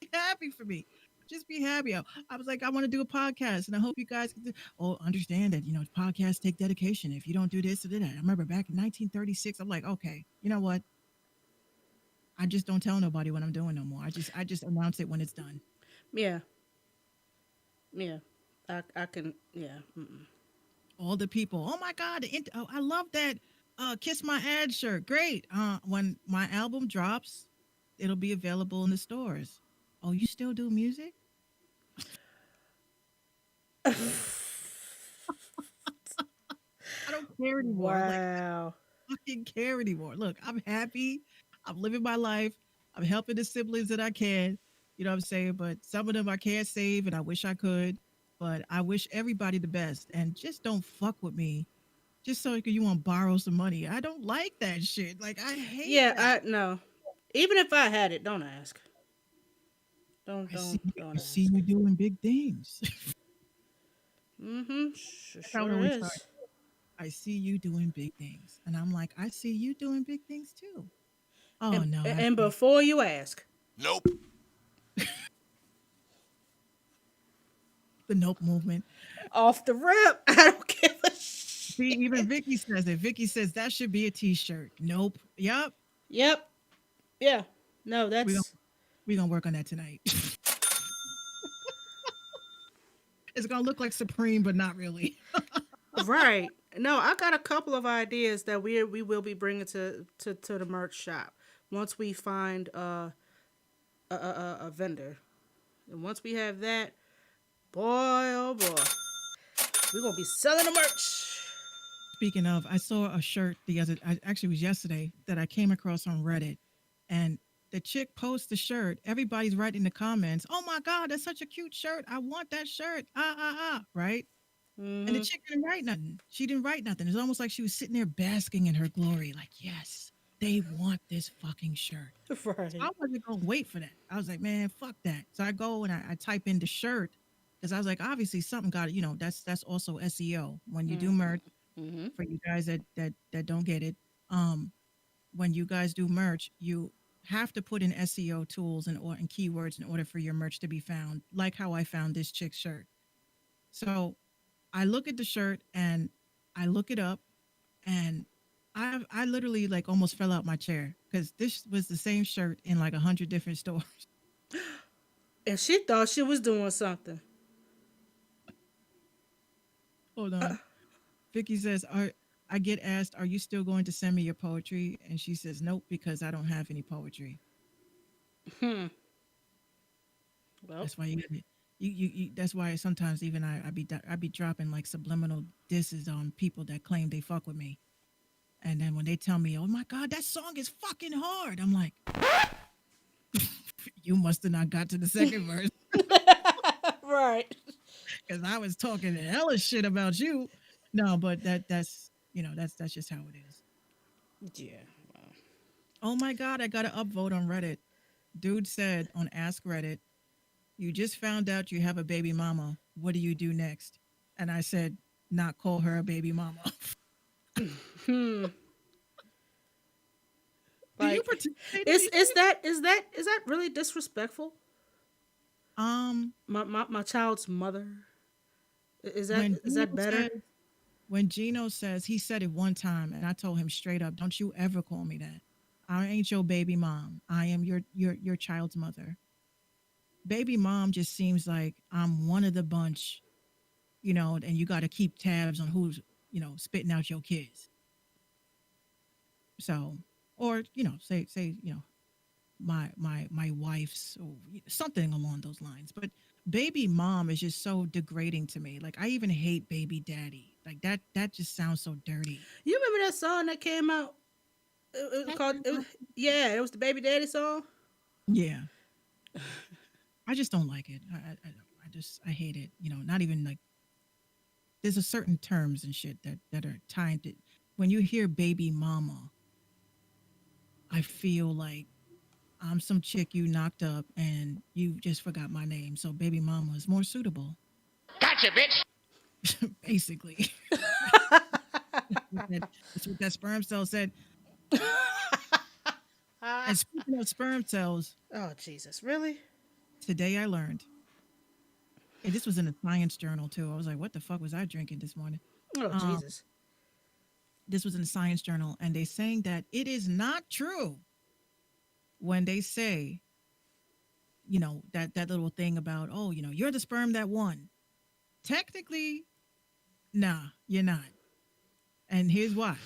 Be happy for me. Just be happy. I was like, I want to do a podcast, and I hope you guys can understand that podcasts take dedication. If you don't do this or do that, I remember back in 1936. I'm like, okay, you know what? I just don't tell nobody what I'm doing no more. I just announce it when it's done. Yeah. Yeah. I can. Yeah. Mm-mm. All the people, oh my God, I love that Kiss My Ad shirt. Great. When my album drops, it'll be available in the stores. Oh, you still do music? I don't care anymore. Like, Wow. I fucking care anymore. Look, I'm happy. I'm living my life. I'm helping the siblings that I can. You know what I'm saying? But some of them I can't save, and I wish I could. But I wish everybody the best. And just don't fuck with me just so you want to borrow some money. I don't like that shit. Like, I hate Yeah. that. I no. Even if I had it, don't ask. Don't I see, don't I don't see ask. you doing big things. Mm-hmm. That's how it Sure always starts. is. I see you doing big things. And I'm like, I see you doing big things too. Oh And no, that's and before you ask, Nope. the nope movement. off the rip, I don't give a See, even shit. Vicky says it. Vicky says that should be a t-shirt. Nope. Yep. Yep. Yeah. No, We gonna that's we gonna work on that tonight. It's gonna look like Supreme, but not really. right. No, I got a couple of ideas that we will be bringing to the merch shop. once we find a vendor. And once we have that, boy, oh boy, we're gonna be selling the merch. Speaking of, I saw a shirt actually it was yesterday that I came across on Reddit, and the chick posts the shirt. Everybody's writing in the comments, "Oh my god, that's such a cute shirt! I want that shirt!" Right? And the Mm-hmm. chick didn't write nothing. She didn't write nothing. It's almost like she was sitting there basking in her glory, like, "Yes, they want this fucking shirt." So I Right. wasn't gonna wait for that. I was like, "Man, fuck that." So I go and I type in the shirt because I was like, obviously something got it. That's also SEO when you do merch Mm-hmm. for you guys that don't get it. Um, when you guys do merch, you have to put in SEO tools and keywords in order for your merch to be found. Like how I found this chick's shirt. So I look at the shirt and I look it up and I literally like almost fell out my chair because this was the same shirt in like 100 different stores. And she thought she was doing something. Hold on. Vicky says, "Are I get asked, are you still going to send me your poetry?" And she says, "Nope, because I don't have any poetry." Hmm. Well, That's why that's why sometimes even I be dropping like subliminal disses on people that claim they fuck with me. And then when they tell me, "Oh my god, that song is fucking hard." I'm like, "You must have not got to the second verse right. cuz I was talking hella shit about you." No, but that's just how it is. Yeah. Oh my god, I got an upvote on Reddit. Dude said on Ask Reddit, "You just found out you have a baby mama. What do you do next?" And I said, "Not call her a baby mama." Hmm. Do you Like, participate in is these shit? is that really disrespectful? Um, My child's mother. when Is Gino that better? says, when Gino says, he said it one time, and I told him straight up, "Don't you ever call me that. I ain't your baby mom. I am your child's mother." Baby mom just seems like I'm one of the bunch, and you got to keep tabs on who's, spitting out your kids. So, or say my wife's or something along those lines. But baby mom is just so degrading to me. Like I even hate baby daddy. Like that just sounds so dirty. You remember that song that came out? It was called. Yeah, it was the Baby Daddy song. Yeah, I just don't like it. I hate it. Not even like there's a certain terms and shit that are tied to when you hear baby mama. I feel like I'm some chick you knocked up and you just forgot my name. So baby mama is more suitable, Gotcha, bitch. basically. That's what that sperm cell said. And speaking of sperm cells, Oh Jesus, really? today I learned, and this was in a science journal too. I was like, what the fuck was I drinking this morning? Oh Um, Jesus. this was in a science journal, and they saying that it is not true when they say, that little thing about, oh, you're the sperm that won. Technically, nah, you're not. And here's why.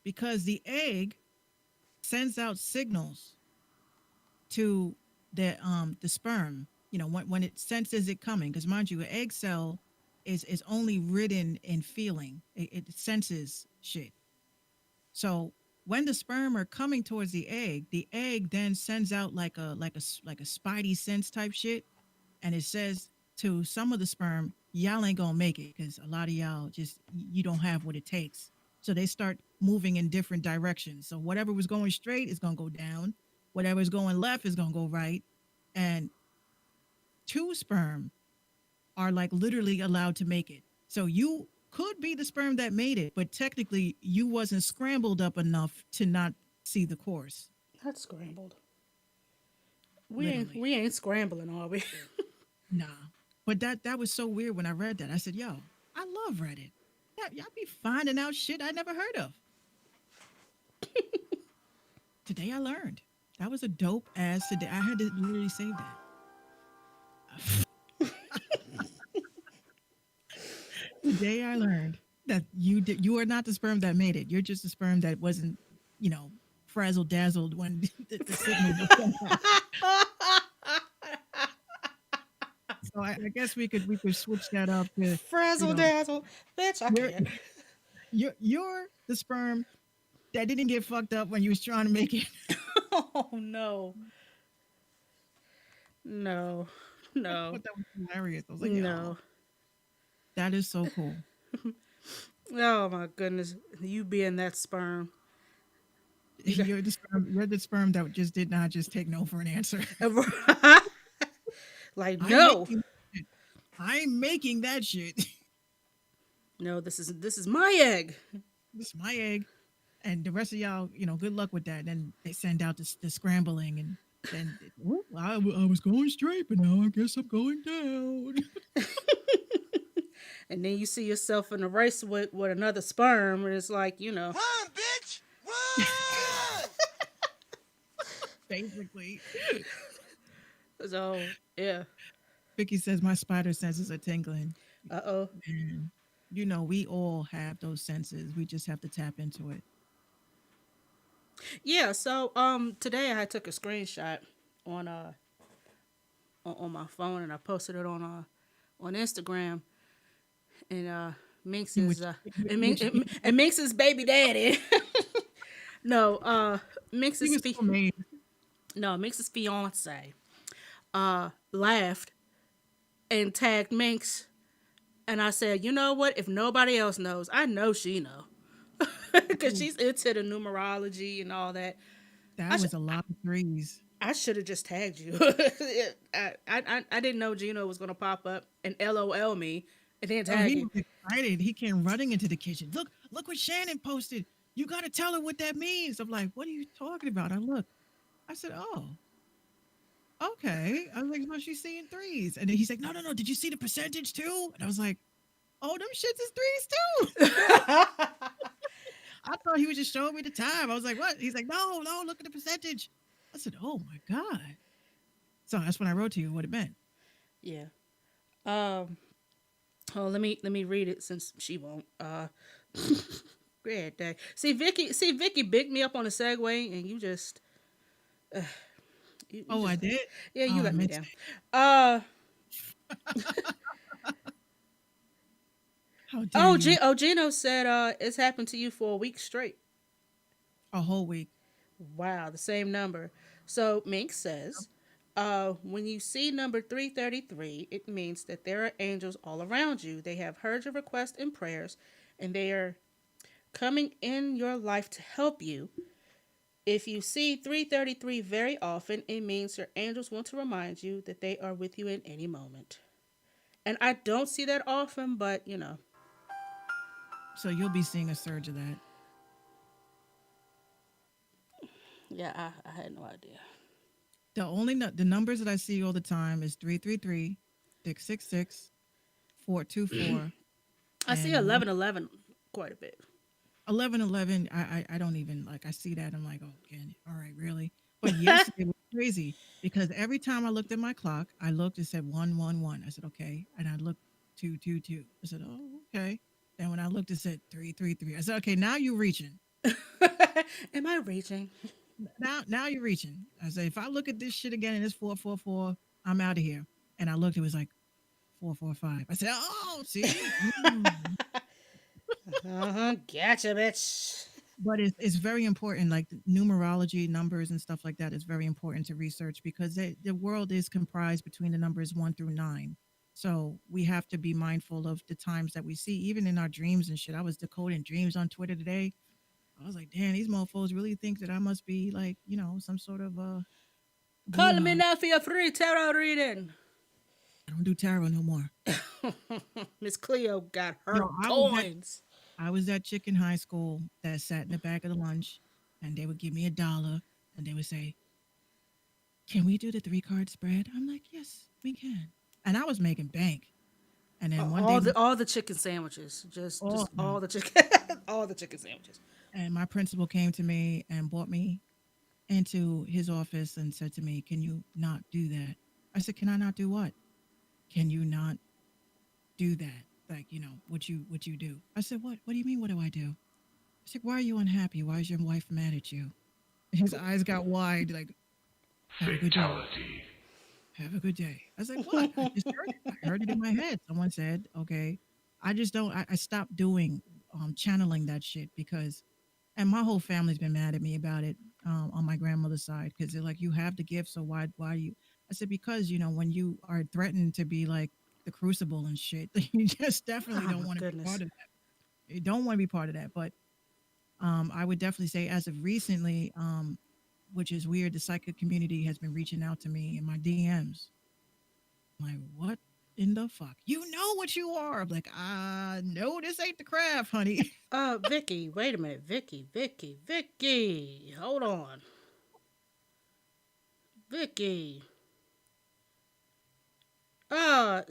Because the egg sends out signals to the sperm, when it senses it coming. Because mind you, an egg cell is only written in feeling. It senses shit. So when the sperm are coming towards the egg then sends out like a spidey sense type shit, and it says to some of the sperm, "Y'all ain't gonna make it because a lot of y'all just you don't have what it takes." So they start moving in different directions. So whatever was going straight is gonna go down. Whatever is going left is gonna go right. And two sperm are like literally allowed to make it. So you could be the sperm that made it, but technically you wasn't scrambled up enough to not see the course. That's scrambled. Literally. We ain't scrambling, are we? Nah. But that was so weird when I read that. I said, yo, I love Reddit. Y'all be finding out shit I never heard of. Today I learned. That was a dope ass today. I had to literally save that. Today I learned that you are not the sperm that made it. You're just the sperm that wasn't, you know, frazzled dazzled when the signal was sent out. So I guess we could switch that up to, you Frazzle know, dazzle. Bitch, I you're can't. you're the sperm that didn't get fucked up when you was trying to make it. Oh no. No. I No. thought that was hilarious. I was like, yo, No. that is so cool. Oh my goodness. You being that sperm. You got You're the sperm that just did not just take no for an answer. like I'm no. making I'm making that shit. No, this is my egg. This is my egg. And the rest of y'all, good luck with that. Then they send out the scrambling, and then "Whoop, I was going straight, but now I guess I'm going down." And then you see yourself in a race with another sperm, and it's like, Run, bitch! Run! Basically, so yeah. Vicky says my spider senses are tingling. Uh-oh. And we all have those senses. We just have to tap into it. Yeah, so today I took a screenshot on on my phone, and I posted it on Instagram, and Minx In is which, and Minx is baby daddy. No, he was so amazed. no, Minx's fiance laughed and tagged Minx, and I said, you know what? If nobody else knows, I know she know, because she's into the numerology and all that. I That sh- was a lot of threes. I should have just tagged you. I didn't know Gino was gonna pop up and LOL me and then Oh, tag he you. was excited. He came running into the kitchen. Look what Shannon posted. You got to tell her what that means. I'm like, what are you talking about? I look. I said, oh, okay. I was like, well, she's seeing threes. And then he's like, no, no, no. Did you see the percentage too? And I was like, oh, them shits is threes too. I thought he was just showing me the time. I was like, what? He's like, no, no, look at the percentage. I said, oh my God. So that's when I wrote to you what it meant. Yeah. Um. Oh, let me read it since she won't. Great day. See Vicky bigged me up on a segue, and you just you Oh, I just did? yeah, you Oh, I let me missed down. it. Uh How dare you? Gino said it's happened to you for a week straight. A whole week. Wow, the same number. So Mink says, when you see number 333, it means that there are angels all around you. They have heard your requests and prayers, and they are coming in your life to help you. If you see 333 very often, it means your angels want to remind you that they are with you in any moment. And I don't see that often, but So you'll be seeing a surge of that. yeah, I had no idea. The numbers that I see all the time is 333, 666, 424, I see and 1111 quite a bit. 1111. I don't even like. I see that. I'm like, oh, again, all right, really. But yesterday was crazy because every time I looked at my clock, I looked. It said 111. I said okay, and I looked 222. I said oh okay. And when I looked, it said 333. I said okay, now you're reaching. Am I reaching? Now you're reaching. I said if I look at this shit again and it's 444, I'm out of here. And I looked. It was like 445. I said oh see. Mm. Uh-huh. Gotcha, bitch. But it's very important, like the numerology, numbers, and stuff like that is very important to research because the world is comprised between the numbers 1 through 9. So we have to be mindful of the times that we see, even in our dreams and shit. I was decoding dreams on Twitter today. I was like, damn, these mofos really think that I must be like, some sort of Call me goon. now for your free tarot reading. I don't do tarot no more. Miss Cleo got her No, coins. I was that chick in high school that sat in the back of the lunch, and they would give me $1, and they would say, "Can we do the 3 card spread?" I'm like, "Yes, we can." And I was making bank. And then one day, All the chicken sandwiches. Just oh, all the chicken all the chicken sandwiches. and my principal came to me and brought me into his office and said to me, "Can you not do that?" I said, "Can I not do what? Can you not do that? Like, what you do?" I said, "What? What do you mean? What do I do?" I said, "Why are you unhappy? Why is your wife mad at you?" His eyes got wide, like, have a good day. Have a good day. I was like, what? I just heard it. I heard it in my head. Someone said, okay. I just don't, I stopped doing, channeling that shit because, and my whole family's been mad at me about it, on my grandmother's side. Cause they're like, you have the gift. So why do you, I said, because, when you are threatened to be like the crucible and shit, you just definitely Oh don't my want to be part goodness. of that. You don't want to be part of that. But, I would definitely say as of recently, which is weird, the psychic community has been reaching out to me in my DMs. I'm like, what in the fuck? You know what you are. I'm like, no, this ain't the craft, honey. Vicky, wait a minute. Vicky. Hold on. Vicky.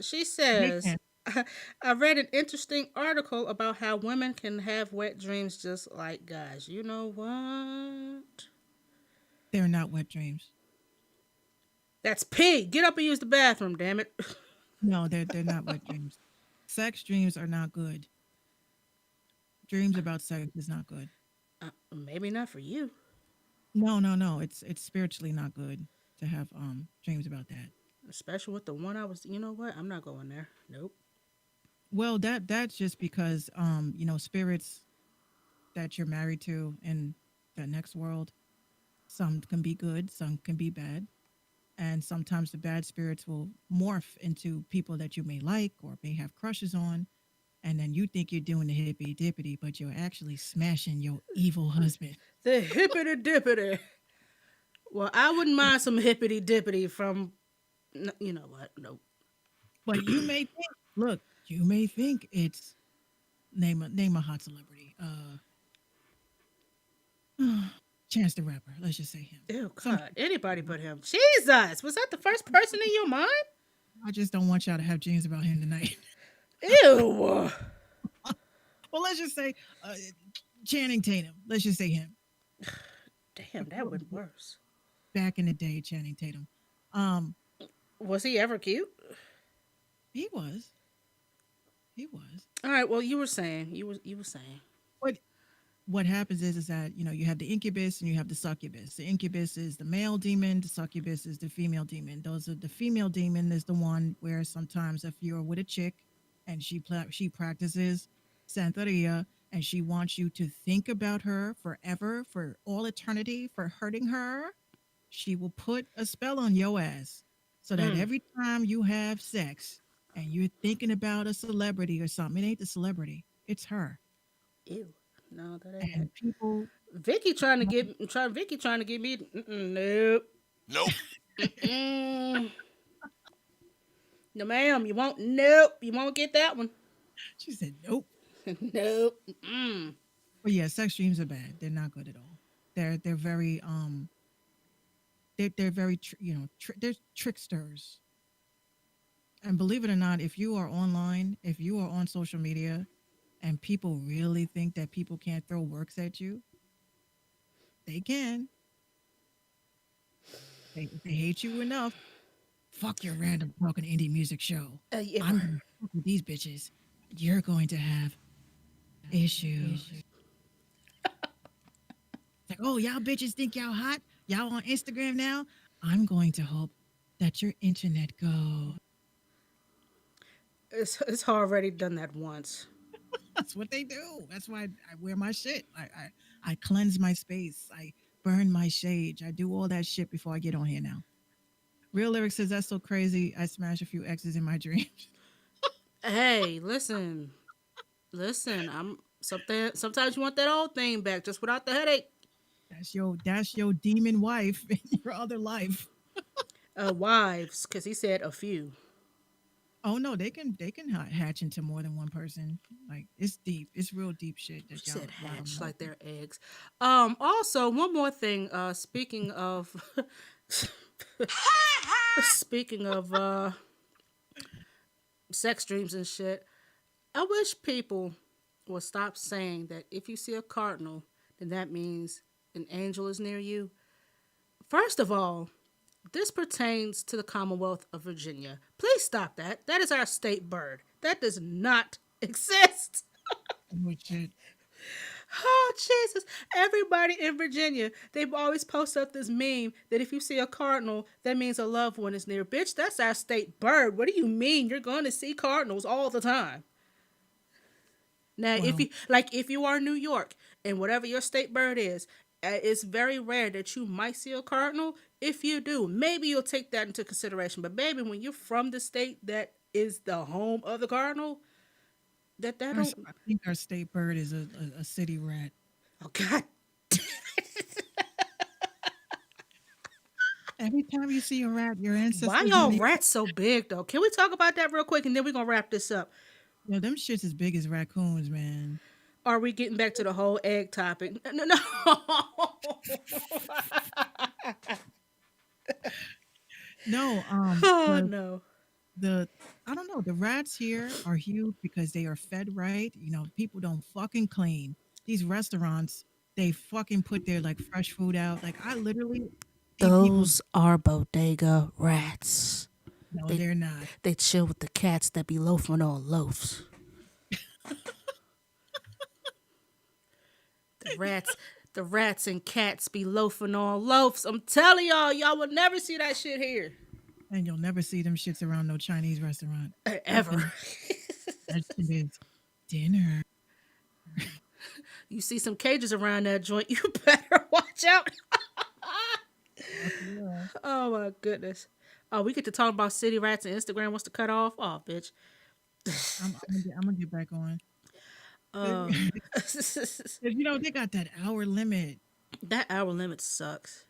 She They says, can't. I read an interesting article about how women can have wet dreams just like guys. You know what? They're not wet dreams. That's pee. Get up and use the bathroom, damn it. No, they're not wet dreams. Sex dreams are not good. Dreams about sex is not good. Maybe not for you. No, no, no. It's spiritually not good to have dreams about that. Especially with the one I was, you know what? I'm not going there. Nope. Well, that's just because spirits that you're married to in the next world, some can be good, some can be bad. And sometimes the bad spirits will morph into people that you may like or may have crushes on. And then you think you're doing the hippity dippity, but you're actually smashing your evil husband. The hippity dippity. Well, I wouldn't mind some hippity dippity from, you know what? Nope. But you may think, look, you may think it's name a hot celebrity. Chance the Rapper. Let's just say him. Ew, Some God. Anybody but him. Jesus. Was that the first person in your mind? I just don't want y'all to have dreams about him tonight. Ew. Well, let's just say Channing Tatum. Let's just say him. Damn, that went worse. Back in the day, Channing Tatum. Um, Was he ever cute? he was. He was. All right. Well, you were saying. But what happens is that you have the incubus and you have the succubus. The incubus is the male demon. The succubus is the female demon. Those are the female demon is the one where sometimes if you're with a chick and she practices Santeria and she wants you to think about her forever for all eternity for hurting her, she will put a spell on your ass so that Mm. every time you have sex and you're thinking about a celebrity or something, it ain't the celebrity, it's her. Ew. No, that ain't it. And people Vicky trying to get me. Nope. Nope. Mm. No, ma'am. You won't. Nope. You won't get that one. She said, nope. Nope. Mm. But yeah, sex dreams are bad. They're not good at all. They're very they're very they're tricksters. And believe it or not, if you are online, if you are on social media, and people really think that people can't throw works at you, they can. They hate you enough. Fuck your random talking indie music show. Yeah. I'm gonna fuck with these bitches. You're going to have issues. Like, oh, y'all bitches think y'all hot? Y'all on Instagram now? I'm going to hope that your internet goes. It's already done that once. That's what they do. That's why I wear my shit. I cleanse my space. I burn my sage. I do all that shit before I get on here now. Real Lyric says that's so crazy. I smash a few exes in my dreams. Hey, listen. I'm something. Sometimes you want that old thing back, just without the headache. That's your demon wife in your other life. Wives, because he said a few. Oh no, they can hatch into more than one person. Like it's deep. It's real deep shit She that said y'all don't hatch know. like they're eggs. Also, one more thing. Speaking of, speaking of sex dreams and shit, I wish people would stop saying that if you see a cardinal, then that means an angel is near you. First of all, this pertains to the Commonwealth of Virginia. Please stop that. That is our state bird. That does not exist. Oh shit. Oh Jesus! Everybody in Virginia, they've always post up this meme that if you see a cardinal, that means a loved one is near. Bitch, that's our state bird. What do you mean? You're going to see cardinals all the time. Now, Well, if you are New York and whatever your state bird is, it's very rare that you might see a cardinal. If you do, maybe you'll take that into consideration. But baby, when you're from the state that is the home of the cardinal, that don't. I think our state bird is a city rat. Oh God. Every time you see a rat, your Why ancestors y'all in it. rats so big though? Can we talk about that real quick and then we're gonna wrap this up? Yo, them shits as big as raccoons, man. Are we getting back to the whole egg topic? No, no. No, Oh but no. the I don't know. The rats here are huge because they are fed right. You know, people don't fucking clean. These restaurants, they fucking put their like fresh food out. Like I literally see people. Those are bodega rats. No, They they're not. they chill with the cats that be loafing on loafs. The rats, the rats and cats be loafing on loafs. I'm telling y'all, y'all will never see that shit here. And you'll never see them shits around no Chinese restaurant. Ever. That shit is dinner. You see some cages around that joint, you better watch out. Yeah. Oh my goodness. Oh, we get to talk about city rats and Instagram wants to cut off. Oh, bitch. I'm gonna get back on. Oh. 'Cause, you know, they got that hour limit. That hour limit sucks.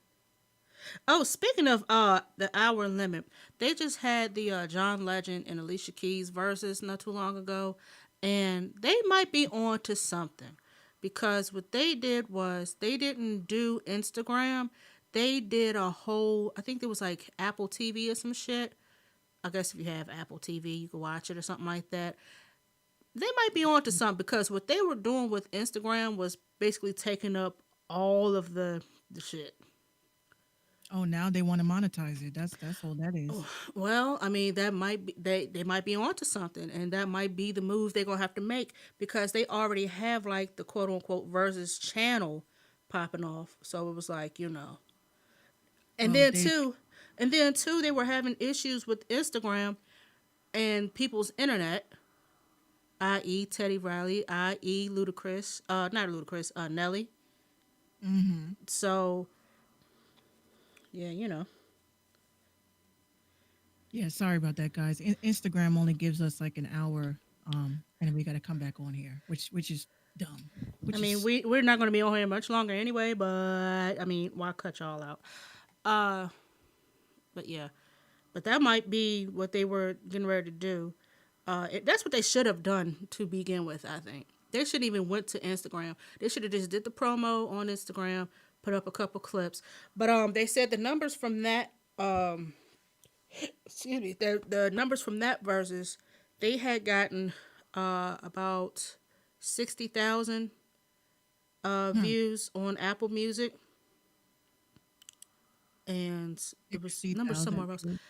Oh, speaking of the hour limit, they just had the John Legend and Alicia Keys verses not too long ago, and they might be on to something because what they did was they didn't do Instagram. They did a whole, I think it was like Apple TV or some shit. I guess if you have Apple TV, you can watch it or something like that. They might be on to something because what they were doing with Instagram was basically taking up all of the shit. Oh, now they want to monetize it. That's all that is. Well, I mean that might be they might be onto something, and that might be the move they're gonna have to make because they already have like the quote unquote versus channel popping off. So it was like and Well, then they too, and then too they were having issues with Instagram and people's internet, i.e. Teddy Riley, i.e. Ludacris, not Ludacris, Nelly. So yeah, yeah. Sorry about that, guys. Instagram only gives us like an hour, and then we got to come back on here, which is dumb. I Which mean, is we're not going to be on here much longer anyway, but I mean, why cut y'all out? Uh, but yeah, but that might be what they were getting ready to do. That's what they should have done to begin with. I think they shouldn't even went to Instagram. They should have just did the promo on Instagram, put up a couple clips. But they said the numbers from that excuse me, the numbers from that versus they had gotten about 60,000 views on Apple Music, and it was numbers somewhere 60,000. else.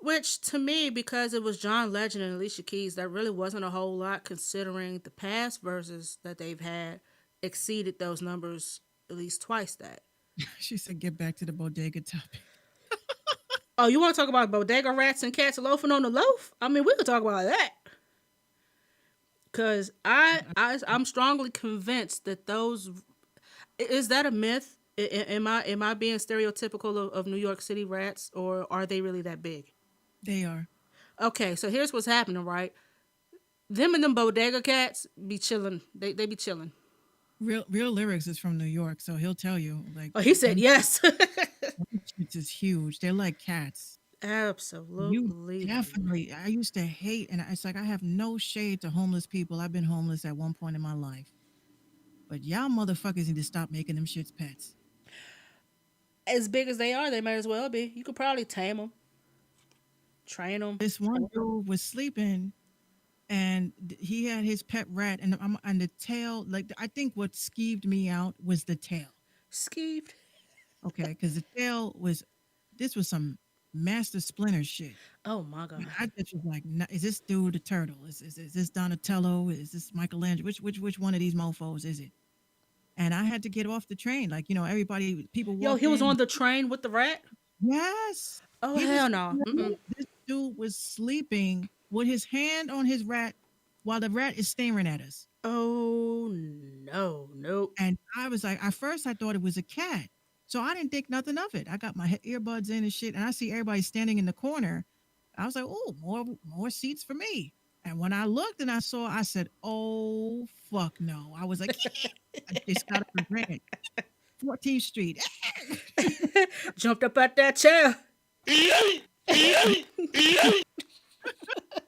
Which to me, because it was John Legend and Alicia Keys, that really wasn't a whole lot considering the past verses that they've had exceeded those numbers at least twice that. She said, "Get back to the bodega topic." Oh, you want to talk about bodega rats and cats loafing on the loaf? I mean, we could talk about that. Cause I'm strongly convinced that those is that a myth? Am I being stereotypical of New York City rats, or are they really that big? They are. Okay, so here's what's happening, right? Them and them bodega cats be chilling. They be chilling. Real lyrics is from New York, so he'll tell you like Oh, he said yes. them shits is huge. They're like cats. You Absolutely. definitely. I used to hate, and it's like I have no shade to homeless people. I've been homeless at one point in my life, but y'all motherfuckers need to stop making them shits pets. As big as they are, they might as well be. You could probably tame them, train them. This one dude was sleeping, and he had his pet rat, and the tail. Like I think what skeeved me out was the tail. Skeeved. Okay, because the tail was this was some Master Splinter shit. Oh my god. And I just was like, is this dude a turtle? Is this Donatello? Is this Michelangelo? Which one of these mofos is it? and I had to get off the train. Like, you know, everybody, people Yo, walked he was in. on the train with the rat. Yes. Oh He was hell sleeping no. on Mm-mm. it. This dude was sleeping with his hand on his rat while the rat is staring at us. Oh no, nope. And I was like, at first I thought it was a cat. So I didn't think nothing of it. I got my earbuds in and shit, and I see everybody standing in the corner. I was like, oh, more seats for me. And when I looked and I saw, I said, oh fuck no. I was like, I just got up and ran. 14th Street. Jumped up out that chair.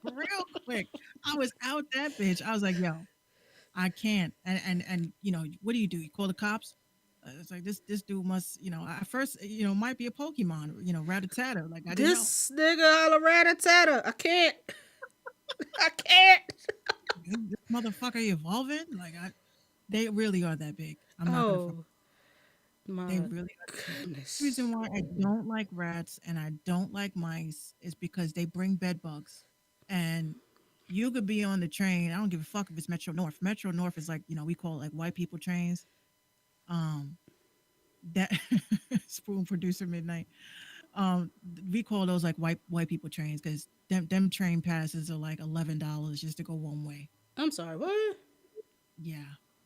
Real quick. I was out that bitch. I was like, yo, I can't. And you know, what do? You call the cops? It's like this dude must, you know, at first, you know, might be a Pokemon, you know, Rattata. Like I didn't know. This nigga holla rat a tatter. I can't. I can't. This motherfucker evolving? Like they really are that big. I'm not gonna fuck. Oh my They really are. The goodness. reason why I don't like rats and I don't like mice is because they bring bed bugs. And you could be on the train. I don't give a fuck if it's Metro North. Metro North is like, you know, we call it like white people trains. Um that spoon producer midnight. We call those like white people trains because them train passes are like $11 just to go one way. I'm sorry. What? Yeah.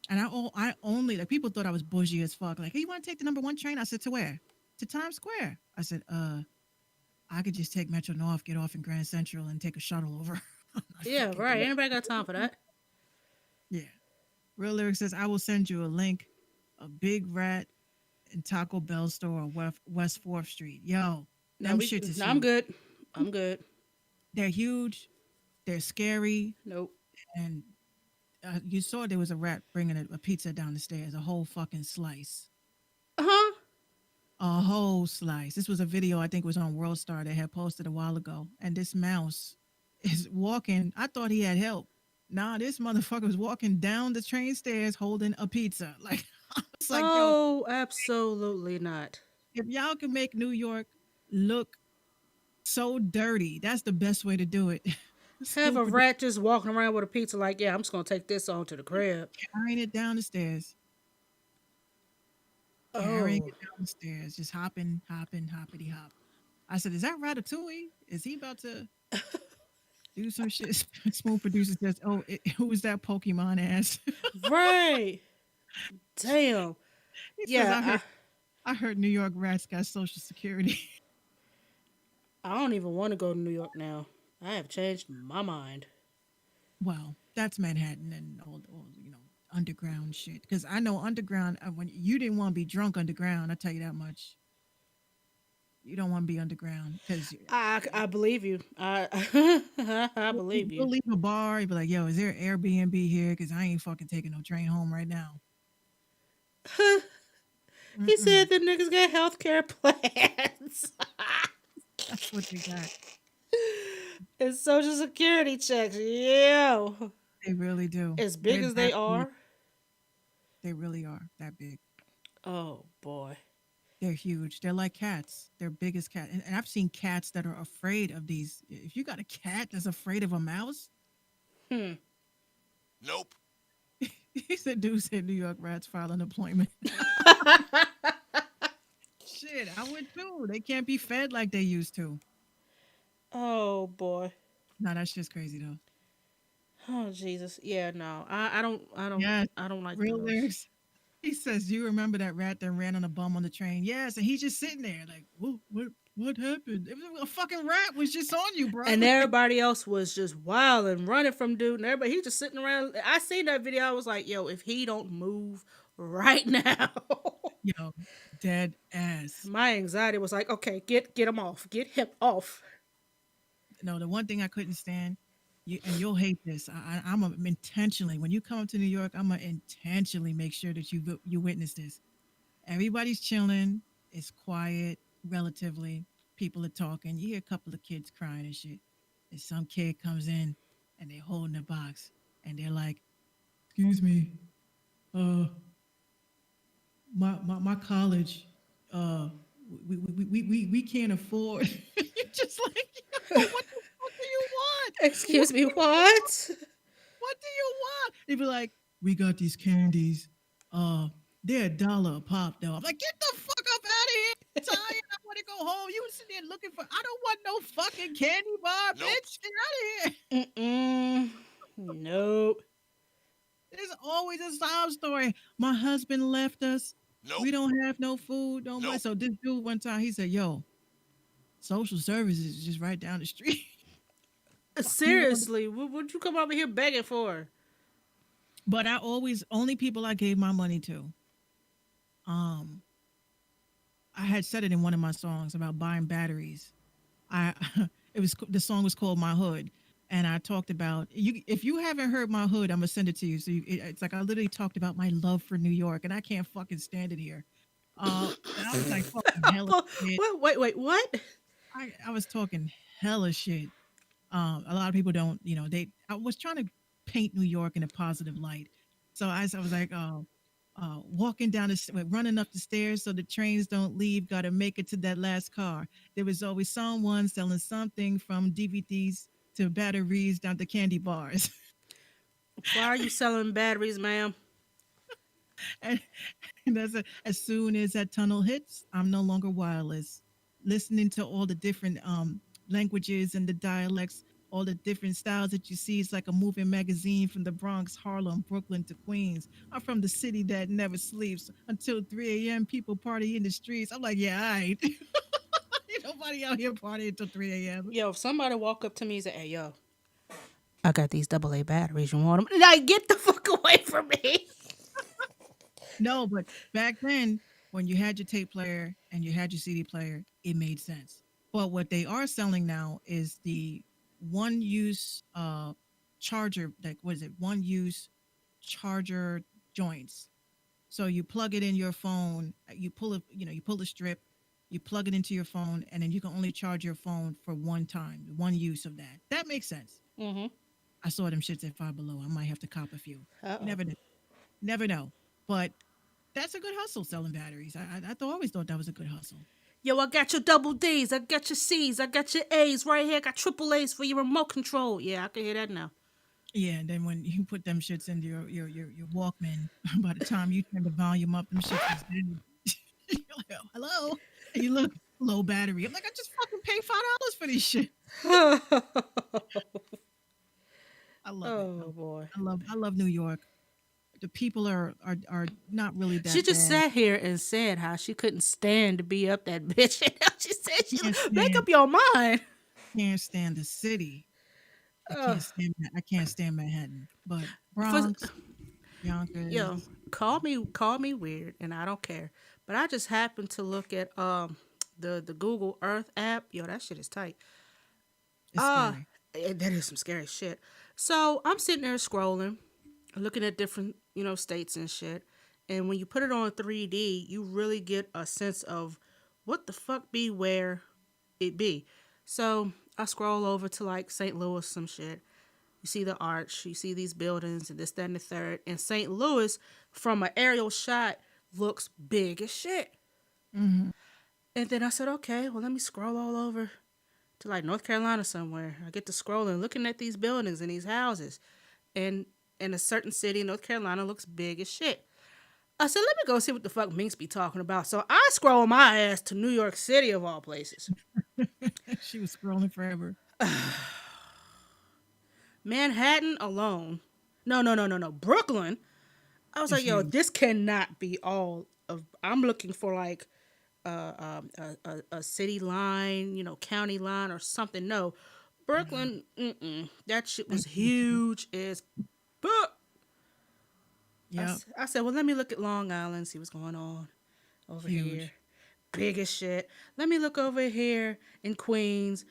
And I only like people thought I was bougie as fuck. Like, hey, you want to take the number one train? I said, to where? To Times Square. I said, I could just take Metro North, get off in Grand Central, and take a shuttle over. I'm not Yeah, fucking right. doing- Anybody got time for that? Yeah. Real Lyric says, I will send you a link, a big rat in Taco Bell store on West 4th Street. Yo, No, them shits is no, I'm huge. good. I'm good. They're huge. They're scary. Nope. And you saw there was a rat bringing a pizza down the stairs, a whole fucking slice. Uh-huh. A whole slice. This was a video I think was on World Star they had posted a while ago. And this mouse is walking. I thought he had help. Nah, this motherfucker was walking down the train stairs holding a pizza. Like, I was like, yo, Oh, absolutely not. if y'all can make New York look so dirty, that's the best way to do it. Have a Stupid rat just walking around with a pizza like, yeah, I'm just gonna take this on to the crib. carrying it down the stairs. Oh, Carrying it down the stairs. Just hopping, hoppity hop. I said, is that Ratatouille? Is he about to do some shit? Smooth producer says, oh, who was that Pokemon ass? right. Damn. He says, Yeah, I heard New York rats got Social Security. I don't even want to go to New York now. I have changed my mind. Well, that's Manhattan and all you know, underground shit. Because I know underground, when you didn't want to be drunk underground, I tell you that much. You don't want to be underground because I believe you. I I believe you'll you. leave a bar, you'll be like, yo, is there Airbnb here? Because I ain't fucking taking no train home right now. He Mm-mm. said the niggas got health care plans. That's what they got. And social security checks. Yeah. They really do. As big They're as they that are. big. They really are that big. Oh boy. They're huge. They're like cats. They're big as cat. And I've seen cats that are afraid of these. If you got a cat that's afraid of a mouse, Hmm. Nope. he said, dude said New York rats file unemployment. Shit, I would too. They can't be fed like they used to. Oh boy. No, that's just crazy though. Oh Jesus. Yeah, no. Yes, I don't like real those. lyrics. He says, "You remember that rat that ran on a bum on the train?" Yes, and he's just sitting there like, what happened? It was a fucking rat was just on you, bro." And everybody else was just wild and running from dude and everybody he just sitting around. I seen that video, I was like, yo, if he don't move right now. Yo, dead ass. My anxiety was like, okay, get him off. Get him off. No, the one thing I couldn't stand, and you'll hate this. I'm intentionally when you come up to New York, I'm gonna intentionally make sure that you witness this. Everybody's chilling. It's quiet, relatively. People are talking. You hear a couple of kids crying and shit. And some kid comes in and they're holding a box and they're like, "Excuse me, my college, we can't afford." You're just like, yo, what the fuck do you want? Excuse me, what? What do you want? They'd be like, "We got these candies. they're $1 a pop though. I'm like, get the fuck up out of here. I'm tired. I want to go home. You was sitting there looking for. I don't want no fucking candy bar, Nope. bitch. Get out of here. Mm-mm. Nope. There's always a sob story. My husband left us. Nope. We don't have no food, no money. Nope. So this dude one time he said, "Yo, social services is just right down the street." You want to- Seriously, what you come over here begging for? But I always only people I gave my money to. Um, I had said it in one of my songs about buying batteries. I it was the song was called My Hood, and I talked about you. If you haven't heard My Hood, I'm gonna send it to you. So it's like I literally talked about my love for New York, and I can't fucking stand it here. And I was like fucking hella shit. What? Wait, what? I was talking hella shit. A lot of people don't, I was trying to paint New York in a positive light. So I was like, walking down running up the stairs so the trains don't leave. Got to make it to that last car. There was always someone selling something from DVDs to batteries down to candy bars. Why are you selling batteries, ma'am? and as soon as that tunnel hits, I'm no longer wireless. Listening to all the different languages and the dialects, all the different styles that you see. It's like a moving magazine from the Bronx, Harlem, Brooklyn to Queens. I'm from the city that never sleeps until 3 a.m. People party in the streets. I'm like, yeah, all right. Ain't nobody out here partying until 3 a.m. Yo, if somebody walk up to me and say, "Hey, yo, I got these AA batteries. You want them?" Like, get the fuck away from me. No, but back then, when you had your tape player and you had your CD player, it made sense. But what they are selling now is the one use charger, like what is it? One use charger joints. So you plug it in your phone, you pull it, you pull the strip, you plug it into your phone, and then you can only charge your phone for one time, one use of that. That makes sense. Mm-hmm. I saw them shits at Five Below. I might have to cop a few. Uh-oh. You never know. Never know. But that's a good hustle selling batteries. Always thought that was a good hustle. Yo, I got your double D's, I got your C's, I got your A's right here. I got triple A's for your remote control. Yeah, I can hear that now. Yeah, and then when you put them shits into your Walkman, by the time you turn the volume up, them shits is dead. You're like, "Oh, hello," and you look low battery. I'm like, I just fucking paid $5 for this shit. I love it. Oh boy. I love New York. The people are not really that She just bad. sat here and said how she couldn't stand to be up that bitch. And now she said she Can't make stand, up your mind. can't stand the city. Ugh. I can't stand Manhattan. But For, Bronx, yo, Yonkers, call me weird, and I don't care. But I just happened to look at the Google Earth app. Yo, that shit is tight. it's Ah, scary. that is some scary shit. So I'm sitting there scrolling, looking at different states and shit. And when you put it on 3D, you really get a sense of what the fuck be where it be. So I scroll over to like St. Louis, some shit. You see the arch, you see these buildings and this, that, and the third. And St. Louis, from an aerial shot, looks big as shit. Hmm. And then I said, okay, well, let me scroll all over to like North Carolina somewhere. I get to scrolling, looking at these buildings and these houses. And in a certain city in North Carolina looks big as shit. I said, let me go see what the fuck Minx be talking about. So I scroll my ass to New York City of all places. She was scrolling forever. Manhattan alone. No. Brooklyn. I was It's like, yo, huge. this cannot be all of. I'm looking for like a city line, county line or something. No, Brooklyn. That shit was huge as fuck. Yep. I said, well, let me look at Long Island, see what's going on over Huge. here. Big as shit. Let me look over here in Queens.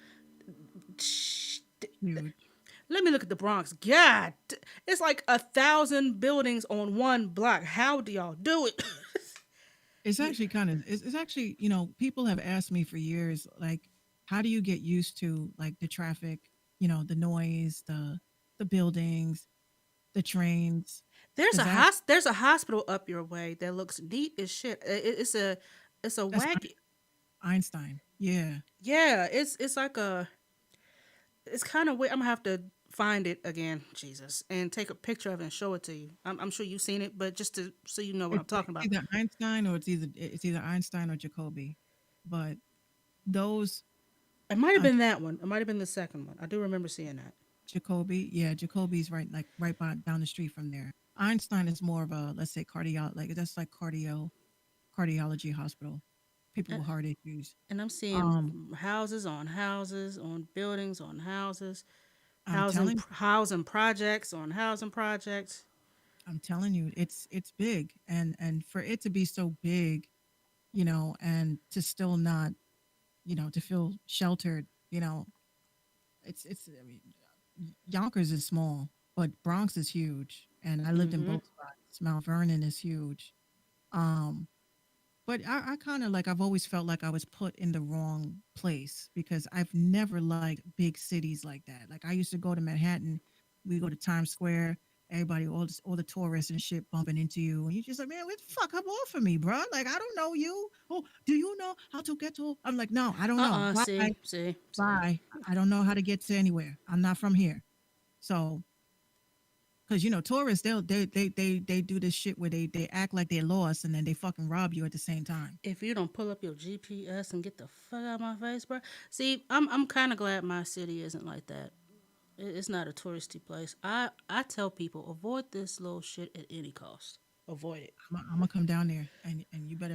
Huge. Let me look at the Bronx. God, it's like 1,000 buildings on one block. How do y'all do it? It's actually it's actually, people have asked me for years, like, how do you get used to like the traffic, the noise, the buildings, the trains? there's Because a that there's a hospital up your way that looks neat as shit. It's a that's wacky. Einstein. Yeah. Yeah, it's like a. It's kind of weird. I'm gonna have to find it again, Jesus, and take a picture of it and show it to you. I'm sure you've seen it, but just to so you know what I'm talking about. Either Einstein or it's either Einstein or Jacoby, but those It might have um been that one. It might have been the second one. I do remember seeing that. Jacoby, yeah, Jacoby's right by down the street from there. Einstein is more of a, let's say, that's like cardiology hospital, people And, with heart issues. and I'm seeing Um, houses on houses on buildings on houses, I'm telling housing projects on housing projects. I'm telling you, it's big, and for it to be so big, and to still not, to feel sheltered, it's I mean, Yonkers is small, but Bronx is huge, and I lived in Hmm. both spots. Mount Vernon is huge. Um, but I kind of like I've always felt like I was put in the wrong place because I've never liked big cities like that. Like I used to go to Manhattan, we go to Times Square, everybody, all the tourists and shit bumping into you, and you're just like, man, what the fuck up off of me, bro? Like I don't know you. Oh, do you know how to get to? I'm like, no, I don't know. Bye, See. bye. I don't know how to get to anywhere. I'm not from here. So because tourists, they do this shit where they act like they're lost and then they fucking rob you at the same time. If you don't pull up your GPS and get the fuck out of my face, bro. See, I'm kind of glad my city isn't like that. It's not a touristy place. I tell people avoid this little shit at any cost. Avoid it. I'm gonna come down there and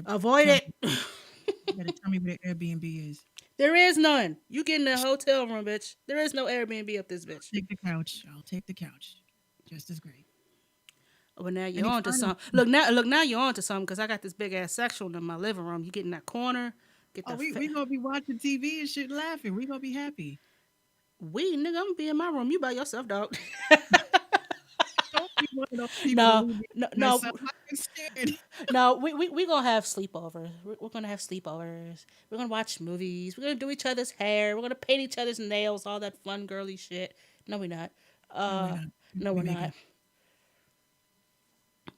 Avoid tell me it. you better tell me where the Airbnb is. There is none. You get in a hotel room, bitch. There is no Airbnb up this bitch. Take the couch. I'll take the couch. Just as great. But now you're Any on to final? something. Look now you're on to something because I got this big ass section in my living room. You get in that corner, get Oh, the we gonna be watching TV and shit, laughing. We gonna be happy. we nigga. I'm gonna be in my room. You by yourself, dog. Don't be one of those people to no, leave me no, by no, myself. I'm scared. no. We gonna have sleepovers. We're gonna have sleepovers. We're gonna watch movies. We're gonna do each other's hair. We're gonna paint each other's nails. All that fun girly shit. No, we're not. No, we're Uh, not. no, we're We not. vegan.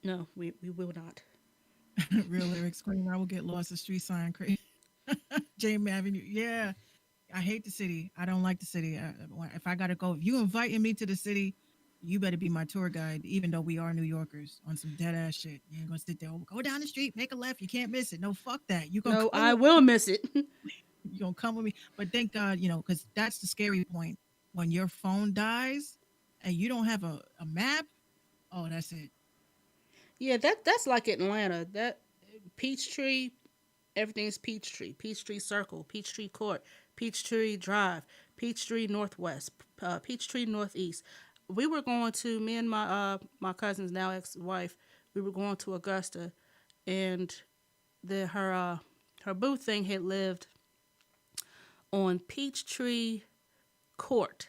No, we will not. Real lyrics scream. I will get lost. The street sign crazy. James Avenue. Yeah, I hate the city. I don't like the city. If I gotta go, if you inviting me to the city, you better be my tour guide. Even though we are New Yorkers on some dead ass shit, you ain't gonna sit there. "Oh, go down the street, make a left. You can't miss it. No, fuck that. You gonna No, come I with will miss it. you gonna come with me. But thank God, because that's the scary point. When your phone dies and you don't have a map, oh, that's it. Yeah, that's like Atlanta. That Peachtree, everything's Peachtree. Peachtree Circle, Peachtree Court, Peachtree Drive, Peachtree Northwest, Peachtree Northeast. We were going to me and my cousin's now ex-wife. We were going to Augusta, and her boo thing had lived on Peachtree Court.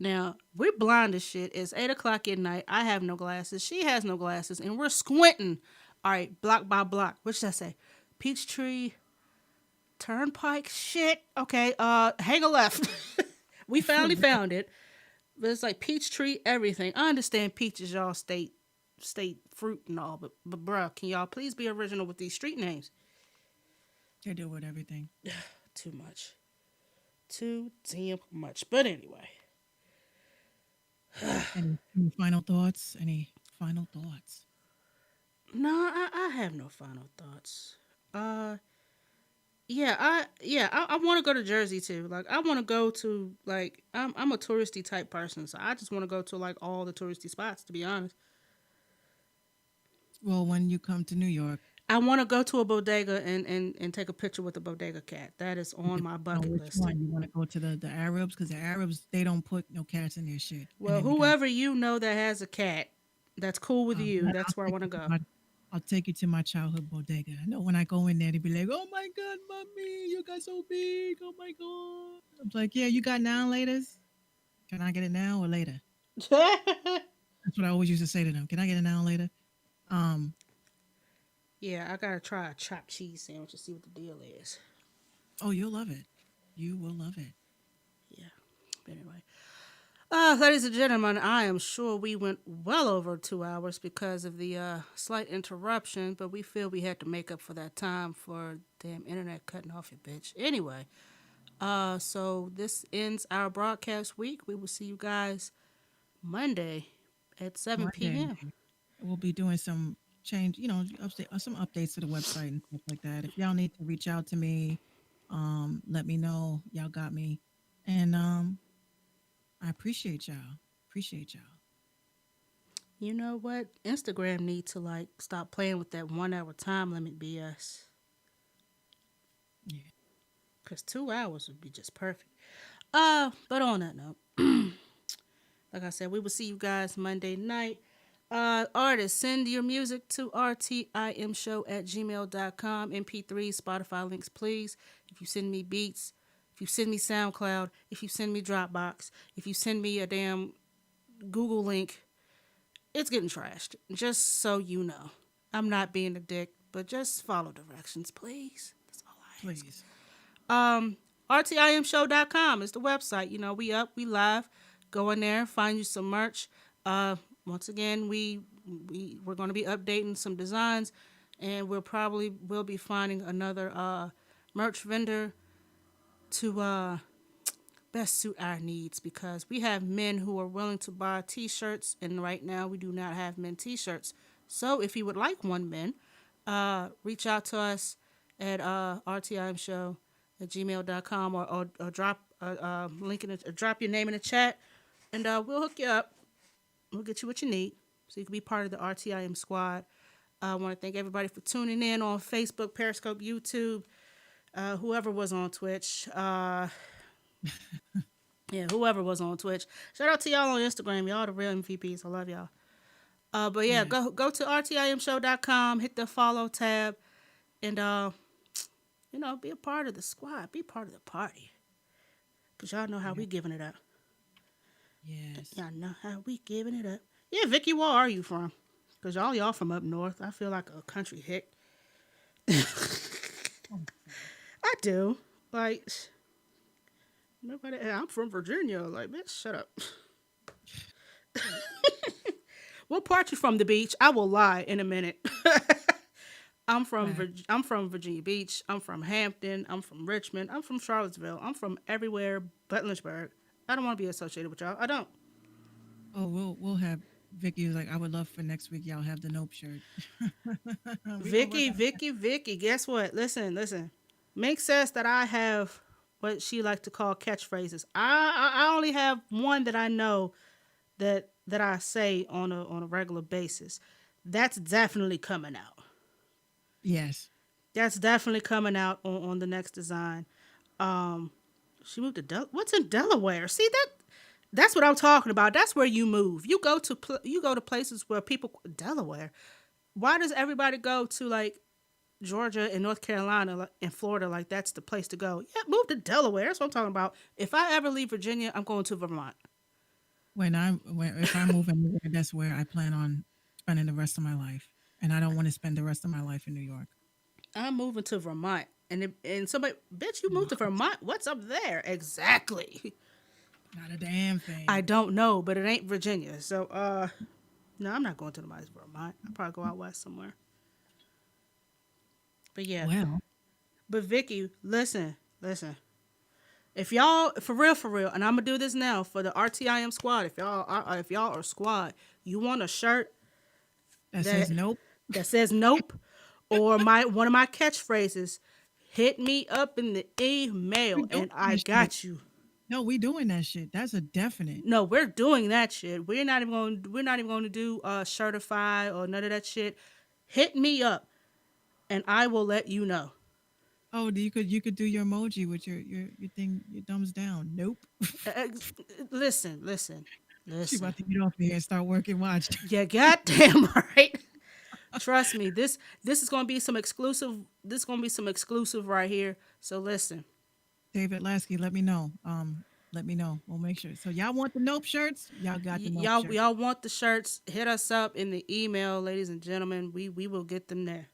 Now we're blind as shit. It's 8 o'clock at night. I have no glasses. She has no glasses, and we're squinting. All right, block by block. What should I say? Peachtree Turnpike. Shit. Okay. Hang a left. We finally found it, but it's like Peachtree everything. I understand peaches, y'all state fruit and all, but bruh, can y'all please be original with these street names? They do with everything. Too much. Too damn much. But anyway. Any final thoughts? Any final thoughts? No, I have no final thoughts. Uh, I want to go to Jersey too. Like, I want to go to like I'm a touristy type person, so I just want to go to like all the touristy spots. To be honest, Well, when you come to New York, I want to go to a bodega and take a picture with a bodega cat. That is you on my know bucket which list. one you want to go to the Arabs because the Arabs they don't put no cats in their shit. And Well, then you got whoever you know that has a cat, that's cool with you. I'll That's where I take want to you to go. I'll take you to my childhood bodega. I know when I go in there, they be like, "Oh my God, mommy, you got so big! Oh my God!" I'm like, "Yeah, you got now laters? Can I get it now or later?" That's what I always used to say to them. Can I get it now or later? Um, Yeah, I gotta try a chopped cheese sandwich to see what the deal is. oh, you'll love it. You will love it. Yeah. But anyway. Ladies and gentlemen, I am sure we went well over 2 hours because of the slight interruption, but we feel we had to make up for that time for damn internet cutting off your bitch. Anyway, So this ends our broadcast week. We will see you guys Monday at 7 Monday. p.m. We'll be doing some change, some updates to the website and stuff like that. If y'all need to reach out to me, let me know. Y'all got me. And I appreciate y'all. Appreciate y'all. You know what? Instagram need to like stop playing with that 1 hour time limit BS. Yeah. Cause 2 hours would be just perfect. But on that note, like I said, we will see you guys Monday night. Artists, send your music to rtimshow@gmail.com. MP3, Spotify links, please. If you send me beats, if you send me SoundCloud, if you send me Dropbox, if you send me a damn Google link, it's getting trashed. Just so you know. I'm not being a dick, but just follow directions, please. That's all I ask. Please. RTIMshow.com is the website. You know, we up, we live. Go in there, find you some merch. Once again, we're going to be updating some designs, and will be finding another merch vendor to best suit our needs, because we have men who are willing to buy t-shirts, and right now we do not have men t-shirts. So if you would like one, men, reach out to us at rtimshow@gmail.com, or drop a link or drop your name in the chat, and we'll hook you up. We'll get you what you need so you can be part of the RTIM squad. I want to thank everybody for tuning in on Facebook, Periscope, YouTube, whoever was on Twitch. Yeah, whoever was on Twitch. Shout out to y'all on Instagram. Y'all the real MVPs. I love y'all. But yeah, Yeah. go to rtimshow.com, hit the follow tab, and be a part of the squad. Be part of the party. Cause y'all know how Yeah. we giving it up. Yes. Y'all know how we giving it up. Yeah, Vicky, where are you from? Cause y'all from up north. I feel like a country hick. I do. Like nobody. I'm from Virginia. Like, bitch, shut up. What part you from? The beach? I will lie in a minute. Fact. I'm from Virginia Beach. I'm from Hampton. I'm from Richmond. I'm from Charlottesville. I'm from everywhere but Lynchburg. I don't want to be associated with y'all. I don't. Oh, we'll have Vicky was like, I would love for next week y'all have the Nope shirt. We gonna work Vicky, on Vicky, Vicky. Guess what? Listen. Mink says that I have what she like to call catchphrases. I only have one that I know that I say on a regular basis. That's definitely coming out. Yes. That's definitely coming out on the next design. Um, she moved to what's in Delaware? See that's what I'm talking about. That's where you move. You go to places where people Delaware. Why does everybody go to like Georgia and North Carolina and Florida? Like that's the place to go. Yeah, move to Delaware. That's what I'm talking about. If I ever leave Virginia, I'm going to Vermont. If I move anywhere, that's where I plan on spending the rest of my life. And I don't want to spend the rest of my life in New York. I'm moving to Vermont. And somebody, bitch, you moved to What? Vermont? What's up there? Exactly. Not a damn I thing. don't know, but it ain't Virginia. So, no, I'm not going to the mighty Vermont. I'll probably go out west somewhere. But yeah. Well, But Vicky, listen. If y'all, for real, and I'm gonna do this now for the RTIM squad. If y'all are squad, you want a shirt that that says nope. that says nope, or one of my catchphrases, hit me up in the email We doing and I that shit. got you. No, we doing that shit. That's a definite. No, we're doing that shit. We're not even going to do certify or none of that shit. Hit me up and I will let you know. Oh, you could do your emoji with your thing, your thumbs down. Nope. Uh, uh, listen. She about to get off here and start working. Watch. You goddamn right. Trust me, this is gonna be some exclusive. This is gonna be some exclusive right here. So listen, David Lasky, let me know. Let me know. We'll make sure. So y'all want the nope shirts? Y'all got the nope shirt. y'all want the shirts? Hit us up in the email, ladies and gentlemen. We will get them there.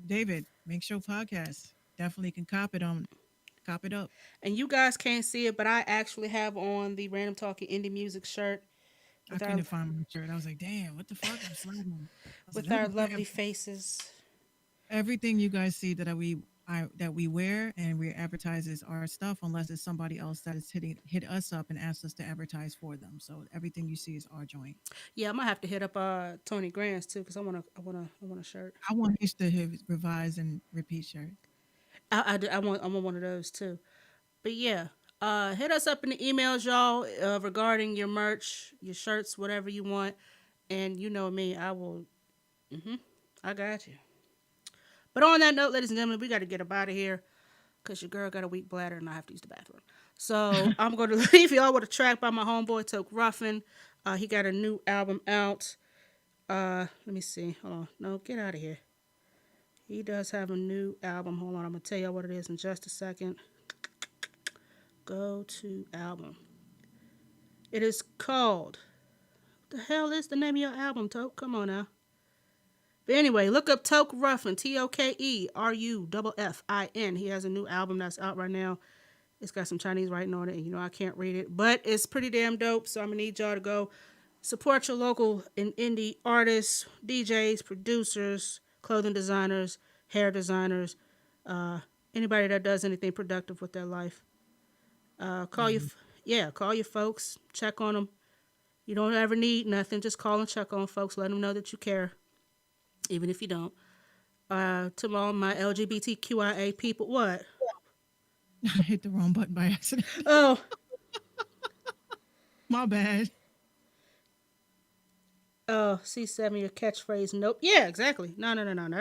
David, make sure podcast. Definitely can cop it on. Cop it up. And you guys can't see it, but I actually have on the Random Talking Indie Music shirt I with our couldn't find my shirt. I was like, damn, what the fuck? I'm sliding. I was like, with let our me grab lovely faces. everything you guys see that we that we wear and we advertises our stuff unless it's somebody else that is hit us up and asked us to advertise for them. So everything you see is our joint. Yeah, I might have to hit up Tony Grants too because I want a shirt. I want his to have revise and repeat shirt. I want one of those too. But yeah, hit us up in the emails, y'all, regarding your merch, your shirts, whatever you want. And you know me, I will. I got you. But on that note, ladies and gentlemen, we got to get up out of here because your girl got a weak bladder and I have to use the bathroom. So I'm going to leave y'all with a track by my homeboy Toke Ruffin. He got a new album out. Let me see. Hold on. No, get out of here. He does have a new album. Hold on. I'm going to tell y'all what it is in just a second. Go to album. It is called. What the hell is the name of your album, Toke? Come on now. But anyway, look up Toke Ruffin, TOKERUFFIN. He has a new album that's out right now. It's got some Chinese writing on it, and you know I can't read it, but it's pretty damn dope. So I'm gonna need y'all to go support your local and indie artists, DJs, producers, clothing designers, hair designers, anybody that does anything productive with their life. Call your folks, check on them. You don't ever need nothing, just call and check on folks. Let them know that you care. Even if you don't. To all my LGBTQIA people, what? I hit the wrong button by accident. Oh, My bad. C7, your catchphrase. Nope. Yeah, exactly. No.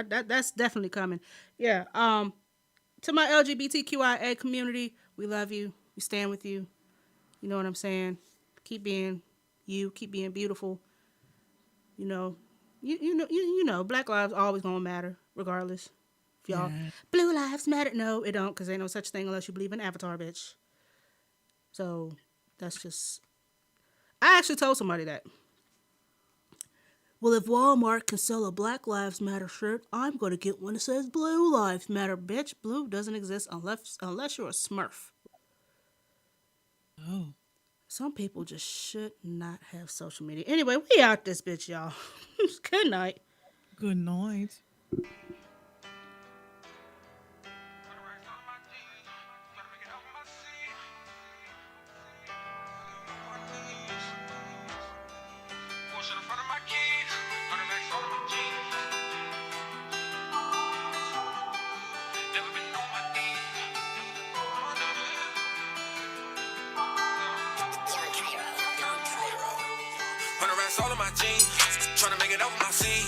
That's definitely coming. Yeah. To my LGBTQIA community, we love you. We stand with you. You know what I'm saying? Keep being you. Keep being beautiful. You know. You know, Black lives always gonna matter, regardless. If y'all Blue lives matter, no, it don't, cause ain't no such thing unless you believe in Avatar, bitch. So that's just. I actually told somebody that. Well, if Walmart can sell a Black Lives Matter shirt, I'm gonna get one that says Blue Lives Matter, bitch. Blue doesn't exist unless you're a Smurf. Oh. Some people just should not have social media. Anyway, we out this bitch, y'all. Good night. Good night. All of my jeans, trying to make it up with my scene.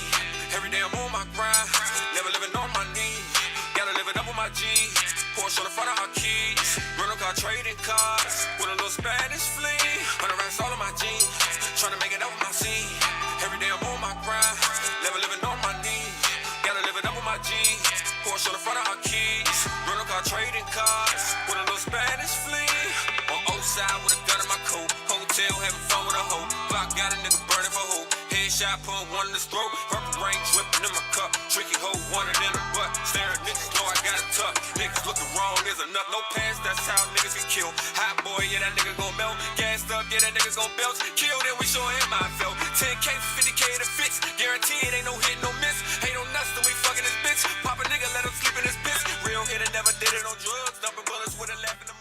Every day I'm on my grind, never living on my knees. Gotta live it up with my G's. Porsche on the front of our keys. Rental car trading cars with a little Spanish flee. 100 racks all of my jeans, trying to make it up with my scene. Every day I'm on my grind, never living on my knees. Gotta live it up with my G's. Porsche on the front of our keys. Rental car trading cars with a little Spanish flee. On O side with a gun in my coat. Hotel having fun with a hoe. Block got a nigga burning for hope. Headshot put one in his throat. Purple rain dripping in my cup. Tricky hoe wanted in the butt. Staring niggas know I got it tough. Niggas looking wrong is enough. No pants, that's how niggas get killed. Hot boy, yeah, that nigga gon' melt. Gassed up, yeah, that nigga gon' belt. Killed and we show him how I felt. 10K, 50K to fix. Guarantee it ain't no hit, no miss. Ain't no nuts till we fucking this bitch. Pop a nigga, let him sleep in his bitch. Real hitter never did it on drugs. Dumping bullets with a laugh in the